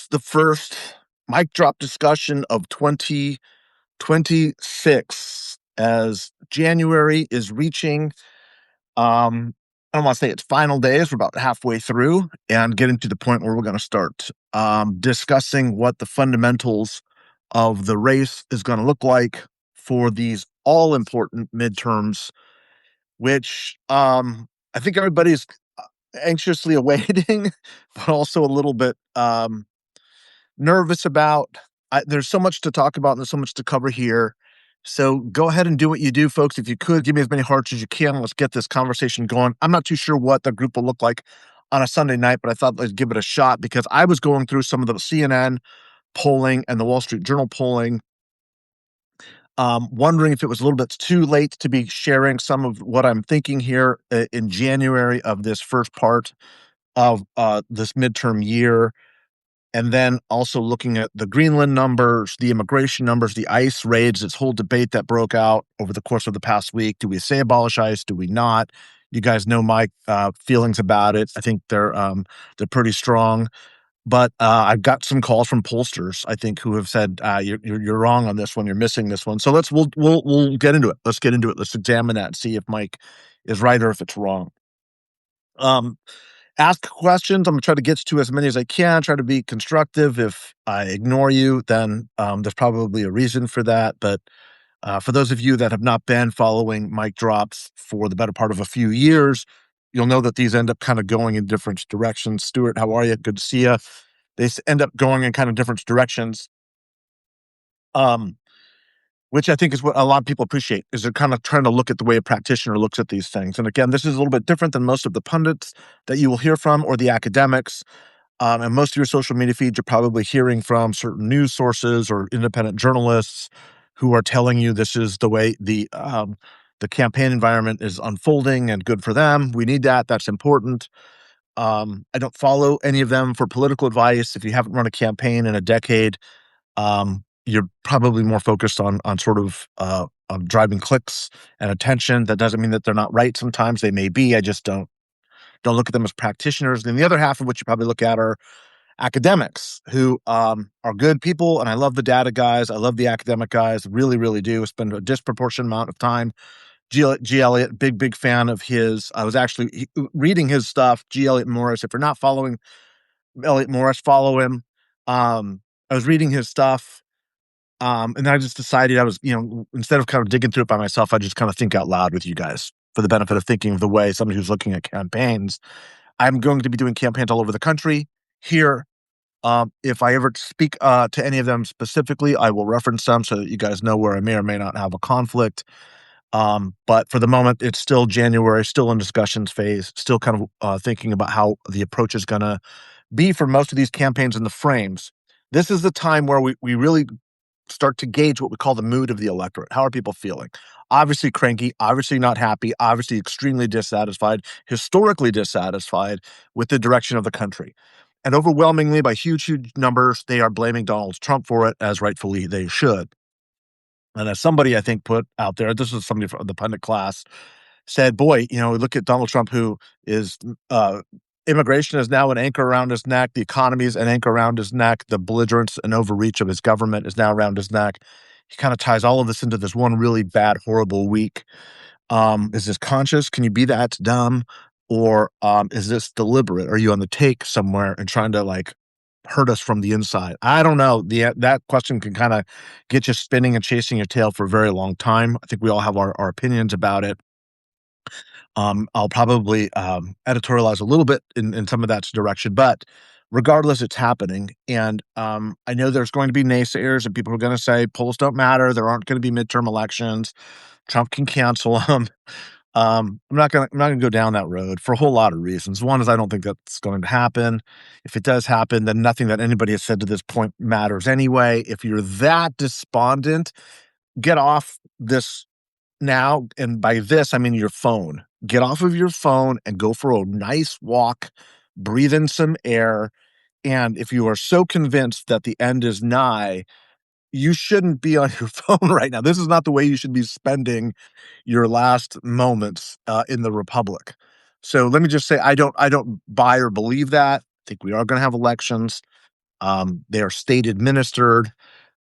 is the first mic drop discussion of 2026 as January is reaching. I don't want to say it's final days. We're about halfway through and getting to the point where we're going to start discussing what the fundamentals of the race is going to look like for these all important midterms, which I think everybody's anxiously awaiting, but also a little bit nervous about. There's so much to talk about and there's so much to cover here. So go ahead and do what you do, folks. If you could, give me as many hearts as you can. Let's get this conversation going. I'm not too sure what the group will look like on a Sunday night, but I thought I'd give it a shot because I was going through some of the CNN polling and the Wall Street Journal polling, wondering if it was a little bit too late to be sharing some of what I'm thinking here in January of this first part of this midterm year. And then also looking at the Greenland numbers, the immigration numbers, the ICE raids, this whole debate that broke out over the course of the past week. Do we say abolish ICE? Do we not? You guys know my feelings about it. I think they're pretty strong. But I've got some calls from pollsters, I think, who have said you're wrong on this one. You're missing this one. So we'll get into it. Let's get into it. Let's examine that and see if Mike is right or if it's wrong. Ask questions. I'm gonna try to get to as many as I can, try to be constructive. If I ignore you, then there's probably a reason for that. But for those of you that have not been following mic drops for the better part of a few years, you'll know that these end up kind of going in different directions. Stuart, how are you? Good to see you. They end up going in kind of different directions. Which I think is what a lot of people appreciate, is they're kind of trying to look at the way a practitioner looks at these things. And again, this is a little bit different than most of the pundits that you will hear from or the academics. And most of your social media feeds, you're probably hearing from certain news sources or independent journalists who are telling you this is the way the campaign environment is unfolding and good for them. We need that. That's important. I don't follow any of them for political advice. If you haven't run a campaign in a decade, you're probably more focused on sort of driving clicks and attention. That doesn't mean that they're not right. Sometimes they may be. I just don't look at them as practitioners. And the other half of which you probably look at are academics who are good people. And I love the data guys. I love the academic guys. Really, really do. Spend a disproportionate amount of time. G. Elliott, big fan of his. I was actually reading his stuff. G. Elliott Morris. If you're not following Elliott Morris, follow him. I was reading his stuff. And I just decided I was, instead of kind of digging through it by myself, I just kind of think out loud with you guys for the benefit of thinking of the way somebody who's looking at campaigns. I'm going to be doing campaigns all over the country here. If I ever speak to any of them specifically, I will reference them so that you guys know where I may or may not have a conflict. But for the moment, it's still January, still in discussions phase, still kind of thinking about how the approach is going to be for most of these campaigns and the frames. This is the time where we really start to gauge what we call the mood of the electorate. How are people feeling? Obviously cranky, obviously not happy, obviously extremely dissatisfied, historically dissatisfied with the direction of the country. And overwhelmingly, by huge numbers, they are blaming Donald Trump for it, as rightfully they should. And as somebody, I think, put out there, this was somebody from the pundit class, said, boy, look at Donald Trump, who is immigration is now an anchor around his neck. The economy is an anchor around his neck. The belligerence and overreach of his government is now around his neck. He kind of ties all of this into this one really bad, horrible week. Is this conscious? Can you be that dumb? Or is this deliberate? Are you on the take somewhere and trying to hurt us from the inside? I don't know. That question can kind of get you spinning and chasing your tail for a very long time. I think we all have our opinions about it. I'll probably editorialize a little bit in some of that direction, but regardless, it's happening. And I know there's going to be naysayers and people are going to say polls don't matter. There aren't going to be midterm elections. Trump can cancel them. I'm not going to go down that road for a whole lot of reasons. One is I don't think that's going to happen. If it does happen, then nothing that anybody has said to this point matters anyway. If you're that despondent, get off this now. And by this, I mean your phone. Get off of your phone and go for a nice walk, breathe in some air. And if you are so convinced that the end is nigh, you shouldn't be on your phone right now. This is not the way you should be spending your last moments in the republic. So let me just say, I don't buy or believe that. I think we are going to have elections. They are state administered.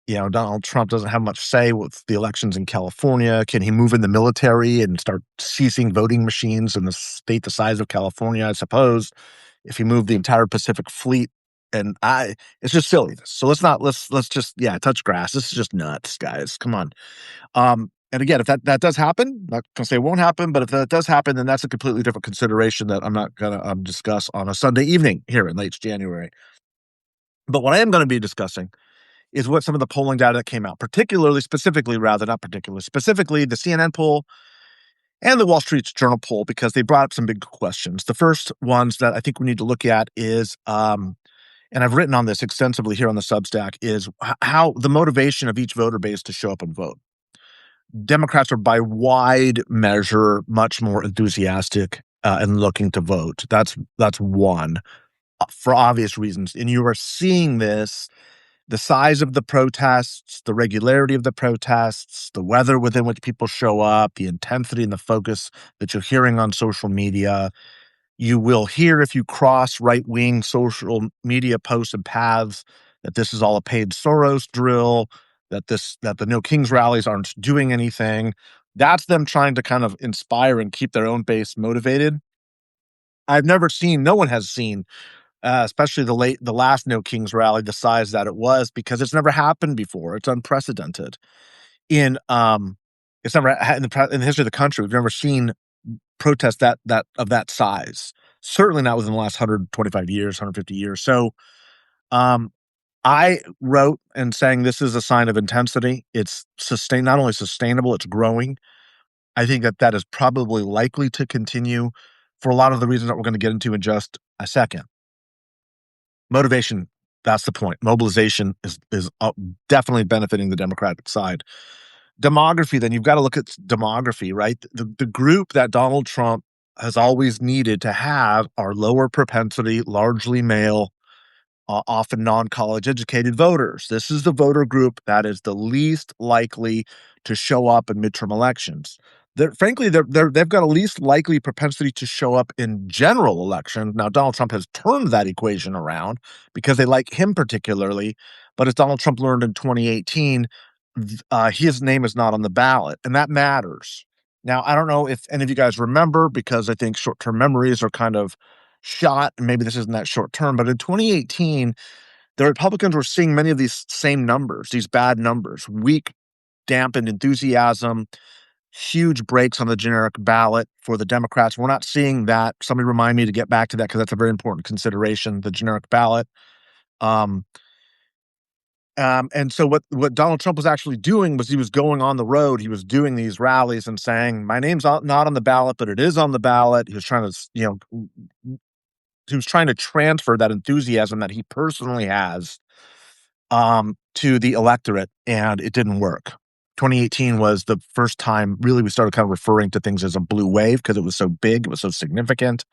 Donald Trump doesn't have much say with the elections in California. Can he move in the military and start seizing voting machines in the state the size of California? I suppose if he moved the entire Pacific Fleet, it's just silly. So let's just touch grass. This is just nuts, guys. Come on. And again, if that does happen, not gonna say it won't happen, but if that does happen, then that's a completely different consideration that I'm not gonna discuss on a Sunday evening here in late January. But what I am going to be discussing is what some of the polling data that came out, specifically the CNN poll and the Wall Street Journal poll, because they brought up some big questions. The first ones that I think we need to look at is, and I've written on this extensively here on the Substack, is how the motivation of each voter base to show up and vote. Democrats are by wide measure much more enthusiastic and looking to vote. That's one for obvious reasons, and you are seeing this. The size of the protests, the regularity of the protests, the weather within which people show up, the intensity and the focus that you're hearing on social media. You will hear, if you cross right-wing social media posts and paths, that this is all a paid Soros drill, that the No Kings rallies aren't doing anything. That's them trying to kind of inspire and keep their own base motivated. No one has seen, especially the last No Kings rally, the size that it was, because it's never happened before. It's unprecedented in it's never in the history of the country. We've never seen protests that of that size. Certainly not within the last 125 years, 150 years. So, I wrote and saying this is a sign of intensity. It's not only sustainable, it's growing. I think that is probably likely to continue for a lot of the reasons that we're going to get into in just a second. Motivation, that's the point. Mobilization is definitely benefiting the Democratic side. Demography, then you've got to look at demography, right? The group that Donald Trump has always needed to have are lower propensity, largely male, often non-college educated voters. This is the voter group that is the least likely to show up in midterm elections. Frankly, they've got a least likely propensity to show up in general elections. Now, Donald Trump has turned that equation around because they like him particularly. But as Donald Trump learned in 2018, his name is not on the ballot, and that matters. Now, I don't know if any of you guys remember, because I think short-term memories are kind of shot, and maybe this isn't that short term, but in 2018, the Republicans were seeing many of these same numbers, these bad numbers, weak, dampened enthusiasm, huge breaks on the generic ballot for the Democrats. We're not seeing that. Somebody remind me to get back to that, because that's a very important consideration, the generic ballot. Um, and so what Donald Trump was actually doing was he was going on the road. He was doing these rallies and saying, my name's not on the ballot, but it is on the ballot. He was trying to transfer that enthusiasm that he personally has to the electorate, and it didn't work. 2018 was the first time really we started kind of referring to things as a blue wave, because it was so big, it was so significant,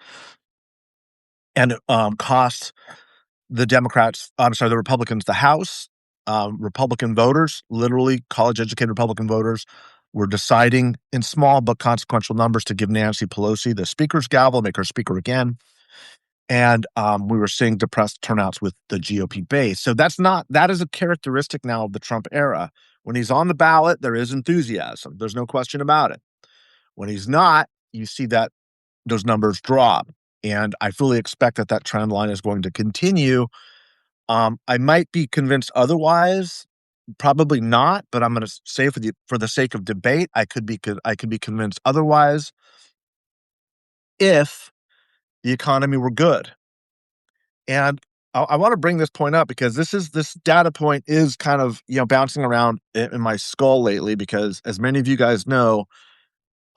and it cost the Republicans the House. Republican voters, literally college-educated Republican voters, were deciding in small but consequential numbers to give Nancy Pelosi the speaker's gavel, make her speaker again. And we were seeing depressed turnouts with the GOP base. So that is a characteristic now of the Trump era. When he's on the ballot, there is enthusiasm. There's no question about it. When he's not, you see that those numbers drop. And I fully expect that trend line is going to continue. I might be convinced otherwise, probably not, but I'm going to say for the sake of debate, I could be convinced otherwise if the economy were good. And I want to bring this point up because this data point is kind of bouncing around in my skull lately, because as many of you guys know,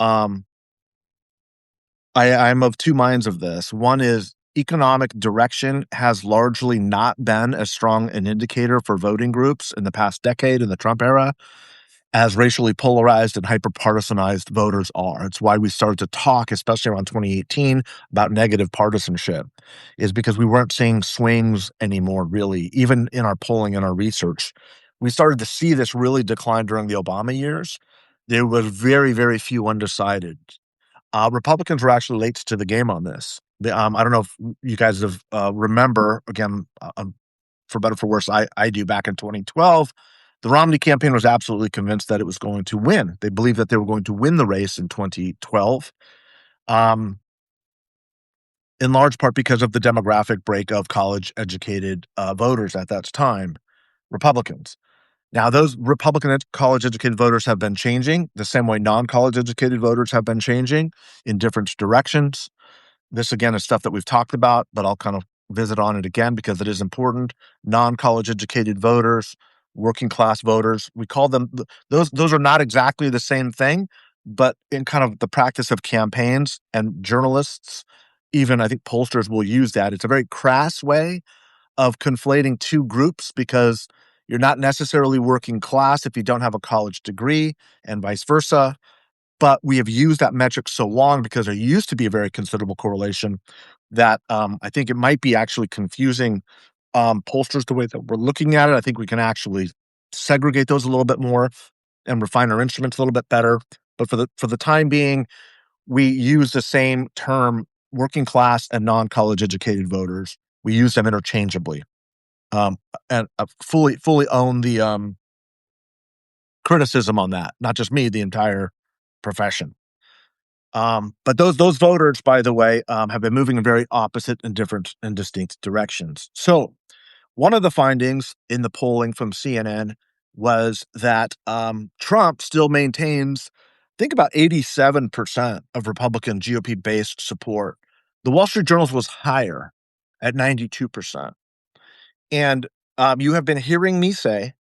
I'm of two minds of this. One is economic direction has largely not been as strong an indicator for voting groups in the past decade in the Trump era as racially polarized and hyper-partisanized voters are. It's why we started to talk, especially around 2018, about negative partisanship, is because we weren't seeing swings anymore, really. Even in our polling and our research, we started to see this really decline during the Obama years. There was very, very few undecided. Republicans were actually late to the game on this. I don't know if you guys remember, again, for better or for worse, I do back in 2012, the Romney campaign was absolutely convinced that it was going to win. They believed that they were going to win the race in 2012, um, in large part because of the demographic break of college-educated voters at that time, Republicans. Now, those Republican college-educated voters have been changing the same way non-college educated voters have been changing in different directions. This again is stuff that we've talked about, but I'll kind of visit on it again because it is important. Non-college educated voters, working class voters, we call them those are not exactly the same thing, but in kind of the practice of campaigns and journalists, even I think pollsters will use that. It's a very crass way of conflating two groups because you're not necessarily working class if you don't have a college degree and vice versa. But we have used that metric so long because there used to be a very considerable correlation that I think it might be actually confusing pollsters the way that we're looking at it. I think we can actually segregate those a little bit more and refine our instruments a little bit better. But for the time being, we use the same term, working class and non-college educated voters. We use them interchangeably, um, and fully own the criticism on that. Not just me, the entire profession. But those voters, by the way, have been moving in very opposite and different and distinct directions. So one of the findings in the polling from CNN was that Trump still maintains, I think, about 87% of Republican GOP based support. The Wall Street Journal's was higher at 92%. And you have been hearing me say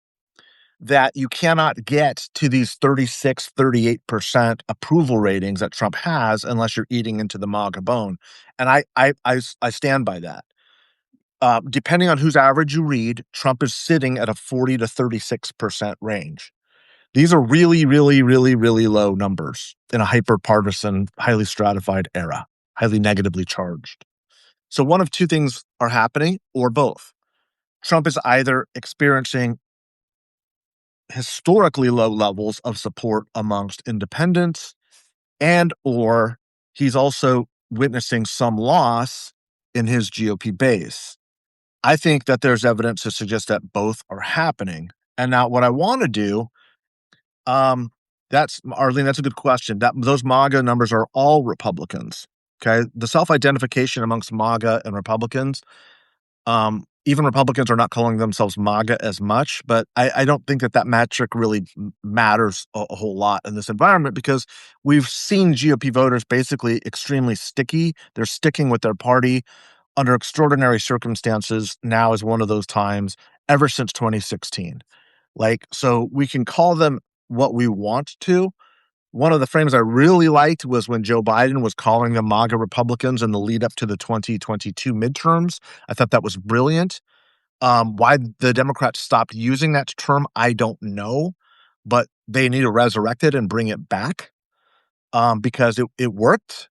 that you cannot get to these 36, 38% approval ratings that Trump has unless you're eating into the MAGA bone. And I stand by that. Depending on whose average you read, Trump is sitting at a 40 to 36% range. These are really, really, really, really low numbers in a hyper-partisan, highly stratified era, highly negatively charged. So one of two things are happening, or both. Trump is either experiencing historically low levels of support amongst independents, and or he's also witnessing some loss in his GOP base. I think that there's evidence to suggest that both are happening. And now what I want to do, that's Arlene, that's a good question. That those MAGA numbers are all Republicans. Okay. The self-identification amongst MAGA and Republicans, even Republicans are not calling themselves MAGA as much, but I don't think that metric really matters a whole lot in this environment because we've seen GOP voters basically extremely sticky. They're sticking with their party under extraordinary circumstances. Now is one of those times ever since 2016. Like, so we can call them what we want to. One of the frames I really liked was when Joe Biden was calling them MAGA Republicans in the lead up to the 2022 midterms. I thought that was brilliant. Why the Democrats stopped using that term, I don't know, but they need to resurrect it and bring it back because it worked.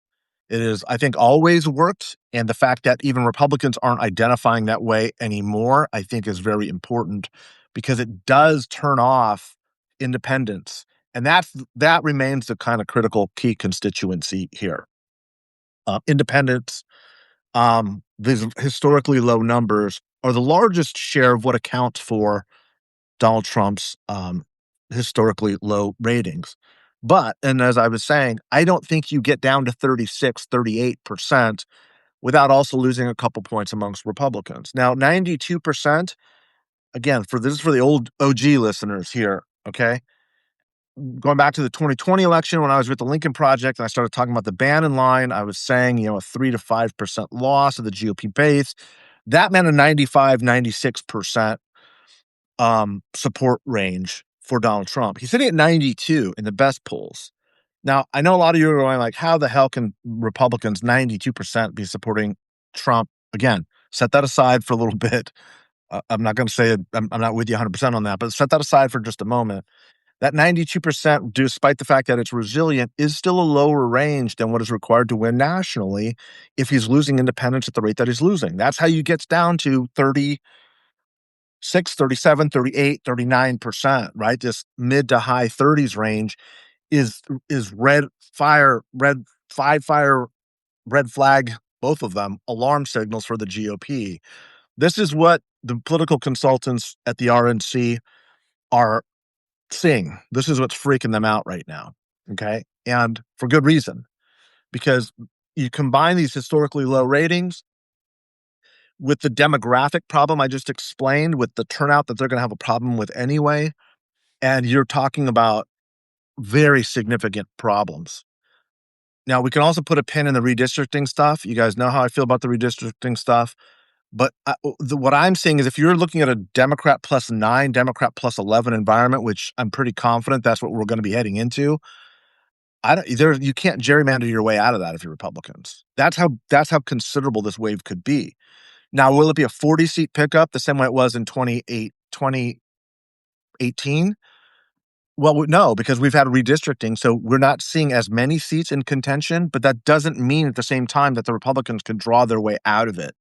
It is, I think, always worked. And the fact that even Republicans aren't identifying that way anymore, I think is very important because it does turn off independents. And that remains the kind of critical key constituency here. Independents, these historically low numbers are the largest share of what accounts for Donald Trump's historically low ratings. But, and as I was saying, I don't think you get down to 36, 38% without also losing a couple points amongst Republicans. Now, 92%, again, this is for the old OG listeners here, okay? Going back to the 2020 election when I was with the Lincoln Project and I started talking about the Bannon line, I was saying, a 3 to 5% loss of the GOP base. That meant a 95, 96% support range for Donald Trump. He's sitting at 92 in the best polls. Now, I know a lot of you are going like, how the hell can Republicans 92% be supporting Trump? Again, set that aside for a little bit. I'm not going to say I'm not with you 100% on that, but set that aside for just a moment. That 92%, despite the fact that it's resilient, is still a lower range than what is required to win nationally if he's losing independents at the rate that he's losing. That's how you get down to 36, 37, 38, 39%, right? This mid to high 30s range is red fire, red flag, both of them alarm signals for the GOP. This is what the political consultants at the RNC are seeing. This is what's freaking them out right now. Okay. And for good reason, because you combine these historically low ratings with the demographic problem I just explained, with the turnout that they're going to have a problem with anyway. And you're talking about very significant problems. Now, we can also put a pin in the redistricting stuff. You guys know how I feel about the redistricting stuff. But what I'm saying is, if you're looking at a Democrat +9, Democrat +11 environment, which I'm pretty confident that's what we're going to be heading into, you can't gerrymander your way out of that if you're Republicans. That's how considerable this wave could be. Now, will it be a 40-seat pickup the same way it was in 2018? Well, no, because we've had redistricting, so we're not seeing as many seats in contention, but that doesn't mean at the same time that the Republicans can draw their way out of it,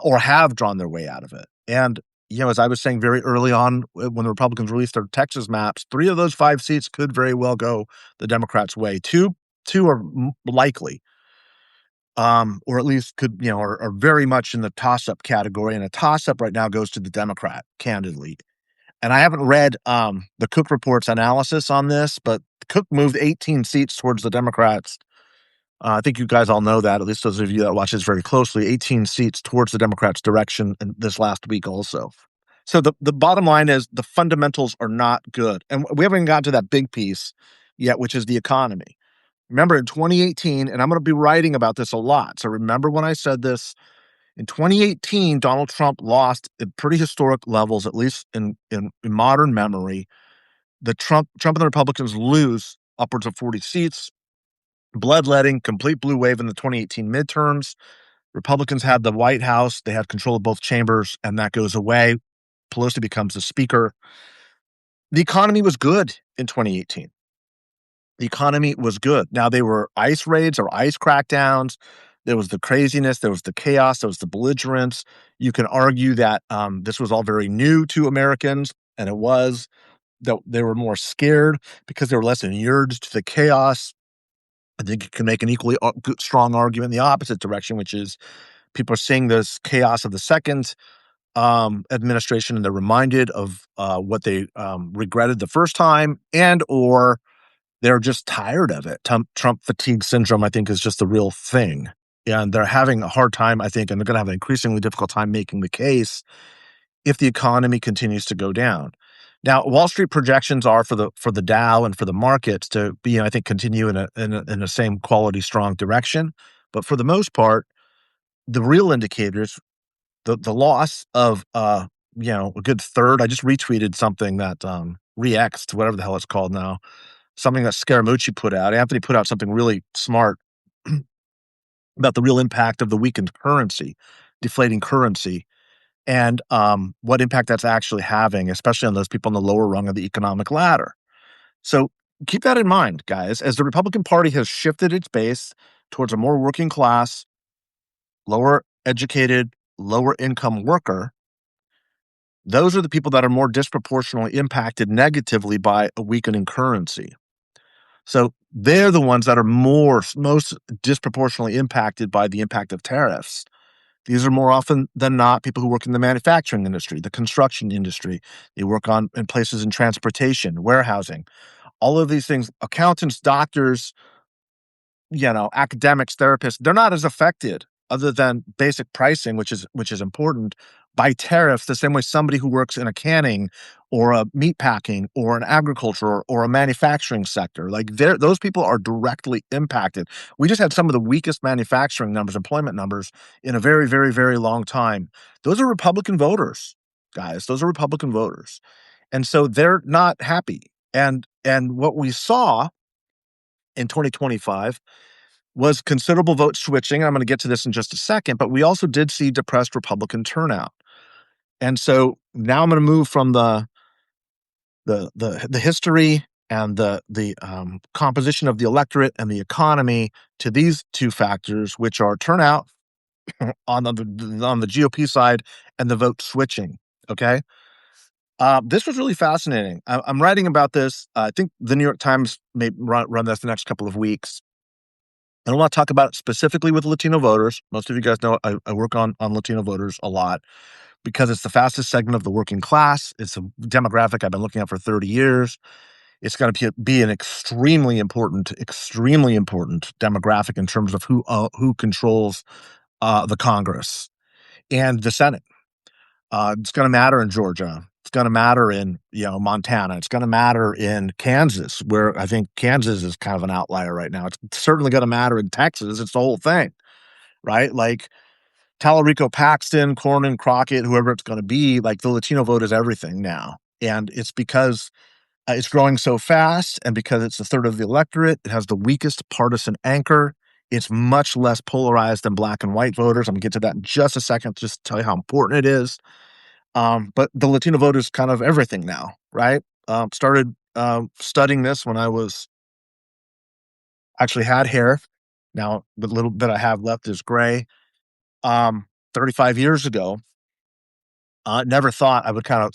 or have drawn their way out of it. And, as I was saying very early on, when the Republicans released their Texas maps, 3 of those 5 seats could very well go the Democrats' way. Two are likely, or at least could, are very much in the toss-up category, and a toss-up right now goes to the Democrat, candidly. And I haven't read the Cook Report's analysis on this, but Cook moved 18 seats towards the Democrats. I think you guys all know that, at least those of you that watch this very closely, 18 seats towards the Democrats' direction in this last week also. So the bottom line is the fundamentals are not good. And we haven't even gotten to that big piece yet, which is the economy. Remember in 2018, and I'm going to be writing about this a lot, so remember when I said this, in 2018, Donald Trump lost at pretty historic levels, at least in modern memory. Trump and the Republicans lose upwards of 40 seats, bloodletting, complete blue wave in the 2018 midterms. Republicans had the White House, they had control of both chambers, and that goes away. Pelosi becomes the speaker. The economy was good in 2018. The economy was good. Now, they were ICE raids or ICE crackdowns. There was the craziness, there was the chaos, there was the belligerence. You can argue that this was all very new to Americans, and it was. That they were more scared because they were less inured to the chaos. I think you can make an equally strong argument in the opposite direction, which is people are seeing this chaos of the second administration, and they're reminded of what they regretted the first time, and or they're just tired of it. Trump fatigue syndrome, I think, is just the real thing. And they're having a hard time, I think, and they're going to have an increasingly difficult time making the case if the economy continues to go down. Now, Wall Street projections are for the Dow and for the markets to be, I think, continue in the same quality, strong direction. But for the most part, the real indicators, the loss of a good third. I just retweeted something that Reacts, whatever the hell it's called now, something that Scaramucci put out. Anthony put out something really smart about the real impact of the weakened currency, deflating currency, and what impact that's actually having, especially on those people on the lower rung of the economic ladder. So keep that in mind, guys, as the Republican Party has shifted its base towards a more working class, lower educated, lower income worker. Those are the people that are more disproportionately impacted negatively by a weakening currency. So they're the ones that are most disproportionately impacted by the impact of tariffs. These are more often than not people who work in the manufacturing industry, the construction industry. They work in places in transportation, warehousing, all of these things. Accountants, doctors, academics, therapists, they're not as affected, other than basic pricing, which is important, by tariffs, the same way somebody who works in a canning or a meat packing or an agriculture or a manufacturing sector, like those people are directly impacted. We just had some of the weakest manufacturing numbers, employment numbers, in a very, very, very long time. Those are Republican voters, guys. Those are Republican voters. And so they're not happy. And what we saw in 2025 was considerable vote switching. I'm going to get to this in just a second, but we also did see depressed Republican turnout. And so now I'm going to move from the history and the composition of the electorate and the economy to these two factors, which are turnout on the GOP side and the vote switching. Okay. This was really fascinating. I'm writing about this. I think the New York Times may run this the next couple of weeks. I don't want to talk about it specifically with Latino voters. Most of you guys know I work on Latino voters a lot. because it's the fastest segment of the working class. It's a demographic I've been looking at for 30 years. It's going to be an extremely important demographic in terms of who controls the Congress and the Senate. It's going to matter in Georgia. It's going to matter in Montana. It's going to matter in Kansas, where I think Kansas is kind of an outlier right now. It's certainly going to matter in Texas. It's the whole thing, right? Like Tallarico, Paxton, Cornyn, Crockett, whoever it's going to be. Like the Latino vote is everything now, and it's because it's growing so fast, and because it's a third of the electorate. It has the weakest partisan anchor. It's much less polarized than black and white voters. I'm going to get to that in just a second, just to tell you how important it is. But the Latino vote is kind of everything now, right? Started studying this when I was actually had hair. Now the little bit I have left is gray. 35 years ago, never thought I would kind of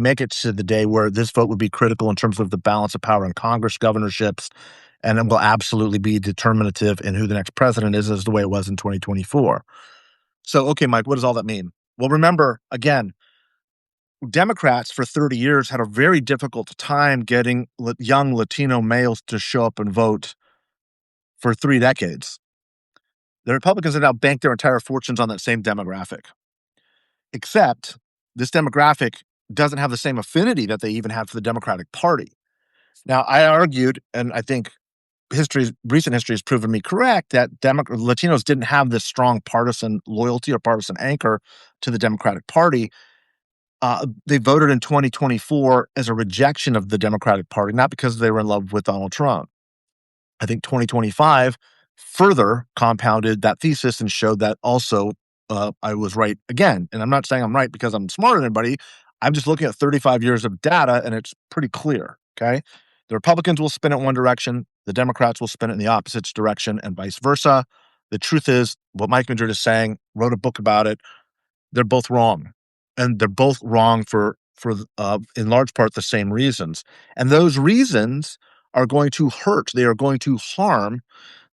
make it to the day where this vote would be critical in terms of the balance of power in Congress, governorships, and it will absolutely be determinative in who the next president is, as the way it was in 2024. So, okay, Mike, what does all that mean? Well, remember, again, Democrats for 30 years had a very difficult time getting young Latino males to show up and vote for 3 decades. The Republicans have now banked their entire fortunes on that same demographic, except this demographic doesn't have the same affinity that they even have for the Democratic Party. Now, I argued, and I think recent history has proven me correct, that Latinos didn't have this strong partisan loyalty or partisan anchor to the Democratic Party. They voted in 2024 as a rejection of the Democratic Party, not because they were in love with Donald Trump. I think 2025 further compounded that thesis and showed that also I was right again. And I'm not saying I'm right because I'm smarter than anybody. I'm just looking at 35 years of data, and it's pretty clear, okay? The Republicans will spin it one direction, the Democrats will spin it in the opposite direction, and vice versa. The truth is, what Mike Madrid is saying, wrote a book about it, they're both wrong. And they're both wrong for in large part the same reasons. And those reasons are going to hurt. They are going to harm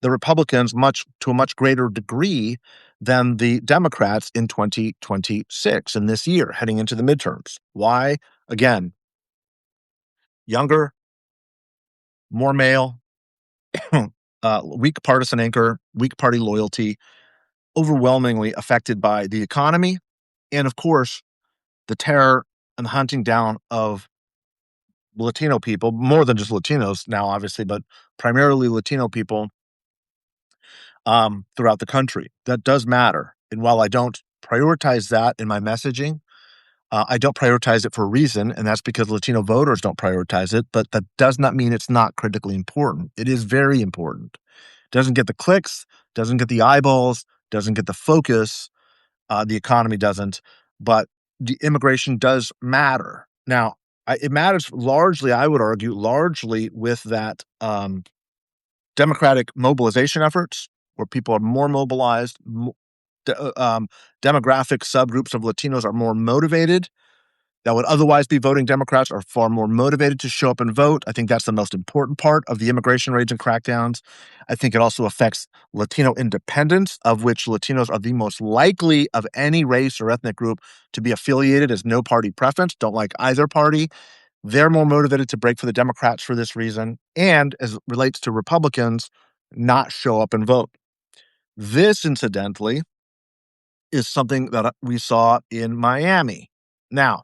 the Republicans to a much greater degree than the Democrats in 2026 in this year, heading into the midterms. Why? Again, younger, more male, weak partisan anchor, weak party loyalty, overwhelmingly affected by the economy, and of course, the terror and the hunting down of Latino people, more than just Latinos now, obviously, but primarily Latino people throughout the country. That does matter. And while I don't prioritize that in my messaging, I don't prioritize it for a reason, and that's because Latino voters don't prioritize it, but that does not mean it's not critically important. It is very important. Doesn't get the clicks, doesn't get the eyeballs, doesn't get the focus. The economy doesn't, but the immigration does matter. Now, it matters largely, I would argue, largely with that democratic mobilization efforts, where people are more mobilized, demographic subgroups of Latinos are more motivated that would otherwise be voting Democrats are far more motivated to show up and vote. I think that's the most important part of the immigration raids and crackdowns. I think it also affects Latino independence, of which Latinos are the most likely of any race or ethnic group to be affiliated as no party preference, don't like either party. They're more motivated to break for the Democrats for this reason, and as it relates to Republicans, not show up and vote. This, incidentally, is something that we saw in Miami. Now,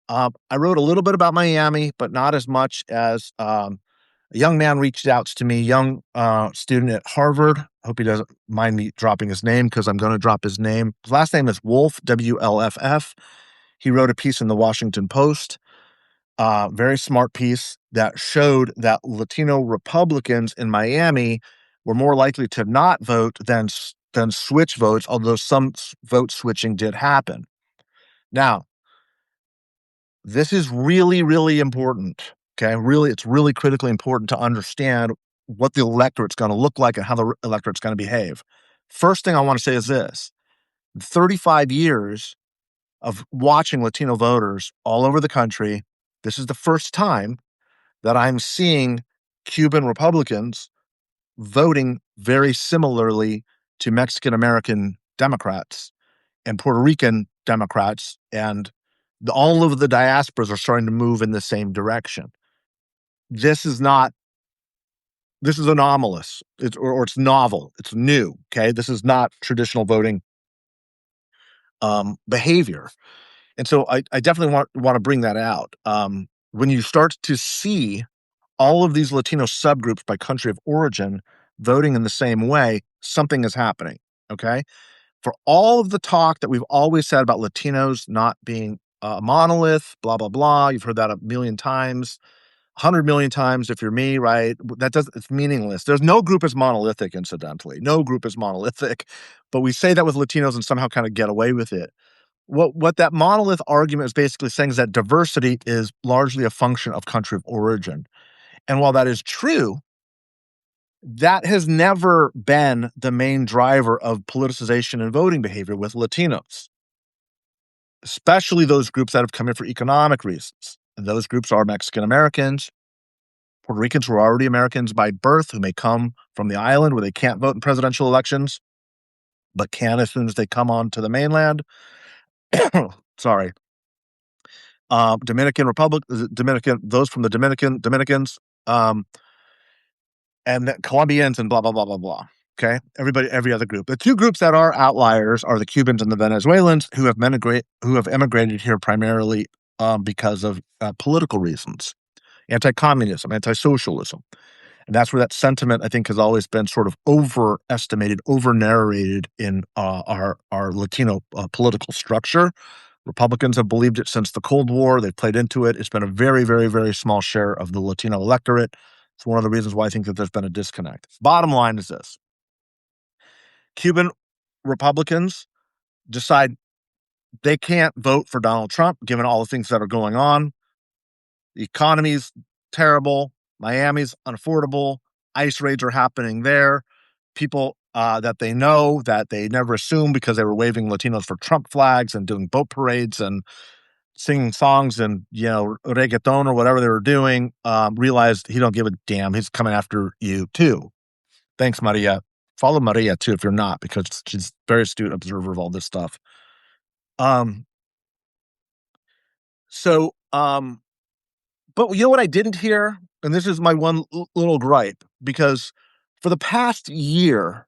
I wrote a little bit about Miami, but not as much as a young man reached out to me, young student at Harvard. I hope he doesn't mind me dropping his name because I'm going to drop his name. His last name is Wolff, W-L-F-F. He wrote a piece in the Washington Post, very smart piece that showed that Latino Republicans in Miami were more likely to not vote than switch votes, although some vote switching did happen. Now, this is really, really important. Okay. It's really critically important to understand what the electorate's going to look like and how the electorate's going to behave. First thing I want to say is this: 35 years of watching Latino voters all over the country, this is the first time that I'm seeing Cuban Republicans voting very similarly to Mexican American Democrats and Puerto Rican Democrats, and all of the diasporas are starting to move in the same direction. This is not. This is anomalous. It's novel. It's new. Okay, this is not traditional voting behavior, and so I definitely want to bring that out. When you start to see all of these Latino subgroups by country of origin voting in the same way, something is happening. Okay. For all of the talk that we've always said about Latinos not being a monolith, blah, blah, blah, you've heard that a million times, 100 million times if you're me, right? It's meaningless. There's no group is monolithic, incidentally. No group is monolithic. But we say that with Latinos and somehow kind of get away with it. What that monolith argument is basically saying is that diversity is largely a function of country of origin. And while that is true, that has never been the main driver of politicization and voting behavior with Latinos, especially those groups that have come in for economic reasons. And those groups are Mexican Americans, Puerto Ricans who are already Americans by birth, who may come from the island where they can't vote in presidential elections, but can as soon as they come on to the mainland. Sorry. Dominican Republic, those from the Dominicans, and the Colombians and blah, blah, blah, blah, blah. Okay. Every other group. The two groups that are outliers are the Cubans and the Venezuelans who have emigrated here primarily because of political reasons, anti-communism, anti-socialism. And that's where that sentiment, I think, has always been sort of overestimated, over-narrated in our Latino political structure. Republicans have believed it since the Cold War. They've played into it. It's been a very, very, very small share of the Latino electorate. It's one of the reasons why I think that there's been a disconnect. Bottom line is this. Cuban Republicans decide they can't vote for Donald Trump, given all the things that are going on. The economy's terrible. Miami's unaffordable. ICE raids are happening there. People that they know that they never assumed because they were waving Latinos for Trump flags and doing boat parades and singing songs and, reggaeton or whatever they were doing, realized he don't give a damn. He's coming after you too. Thanks, Maria. Follow Maria too if you're not, because she's a very astute observer of all this stuff. Um, so, but you know what I didn't hear? And this is my one little gripe, because for the past year,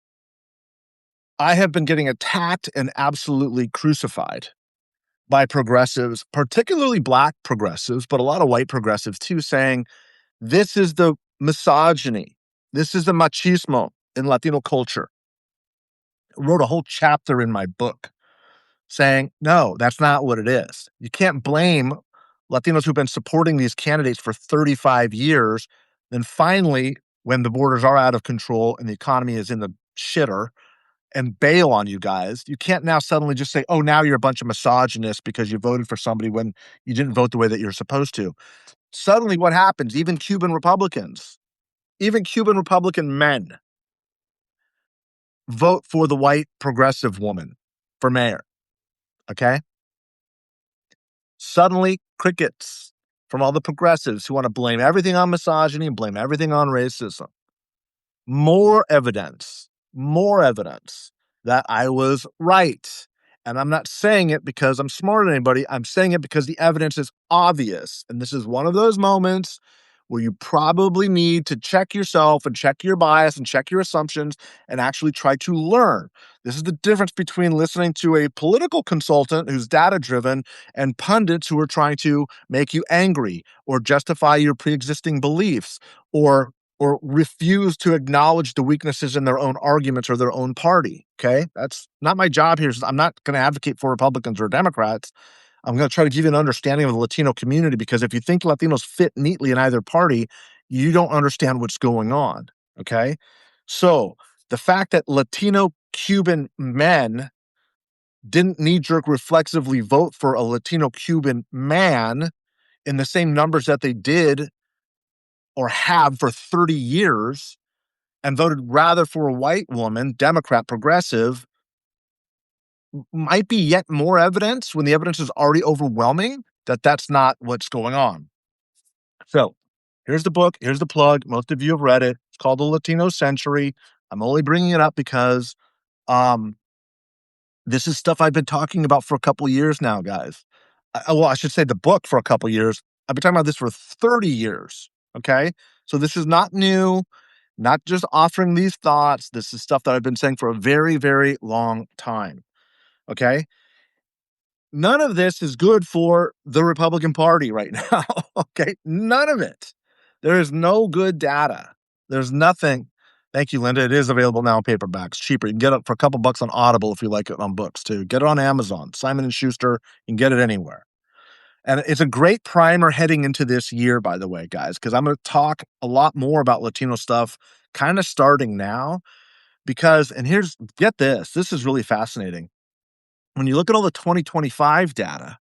I have been getting attacked and absolutely crucified by progressives, particularly Black progressives, but a lot of white progressives too, saying this is the misogyny. This is the machismo in Latino culture. I wrote a whole chapter in my book saying, no, that's not what it is. You can't blame Latinos who've been supporting these candidates for 35 years. Then finally, when the borders are out of control and the economy is in the shitter, and bail on you guys, you can't now suddenly just say, oh, now you're a bunch of misogynists because you voted for somebody when you didn't vote the way that you're supposed to. Suddenly what happens? Even Cuban Republican men vote for the white progressive woman for mayor. Okay. Suddenly crickets from all the progressives who want to blame everything on misogyny and blame everything on racism. More evidence that I was right. And I'm not saying it because I'm smarter than anybody. I'm saying it because the evidence is obvious. And this is one of those moments where you probably need to check yourself and check your bias and check your assumptions and actually try to learn. This is the difference between listening to a political consultant who's data-driven and pundits who are trying to make you angry or justify your pre-existing beliefs or refuse to acknowledge the weaknesses in their own arguments or their own party. Okay. That's not my job here. I'm not going to advocate for Republicans or Democrats. I'm going to try to give you an understanding of the Latino community, because if you think Latinos fit neatly in either party, you don't understand what's going on. Okay. So the fact that Latino Cuban men didn't knee-jerk reflexively vote for a Latino Cuban man in the same numbers that they did or have for 30 years and voted rather for a white woman, Democrat, progressive, might be yet more evidence, when the evidence is already overwhelming, that that's not what's going on. So here's the book. Here's the plug. Most of you have read it. It's called The Latino Century. I'm only bringing it up because This is stuff I've been talking about for a couple years now, guys. Well, I should say the book for a couple years. I've been talking about this for 30 years. Okay. So this is not new, not just offering these thoughts. This is stuff that I've been saying for a very, very long time. Okay. None of this is good for the Republican Party right now. Okay. None of it. There is no good data. There's nothing. Thank you, Linda. It is available now in paperbacks, cheaper. You can get it for a couple bucks on Audible if you like it on books too. Get it on Amazon, Simon and Schuster. You can get it anywhere. And it's a great primer heading into this year, by the way, guys, because I'm going to talk a lot more about Latino stuff kind of starting now. Because, and here's, get this, this is really fascinating. When you look at all the 2025 data,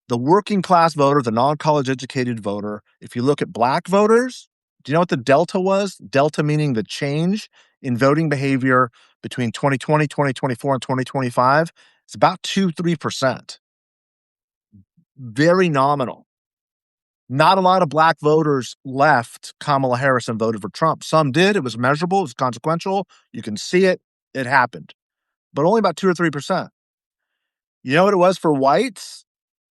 the working class voter, the non-college educated voter, if you look at black voters, do you know what the delta was? Delta meaning the change in voting behavior between 2020, 2024, and 2025. It's about 2-3%. Very nominal. Not a lot of black voters left Kamala Harris and voted for Trump. Some did. It was measurable. It was consequential. You can see it. It happened. But only about 2 or 3%. You know what it was for whites?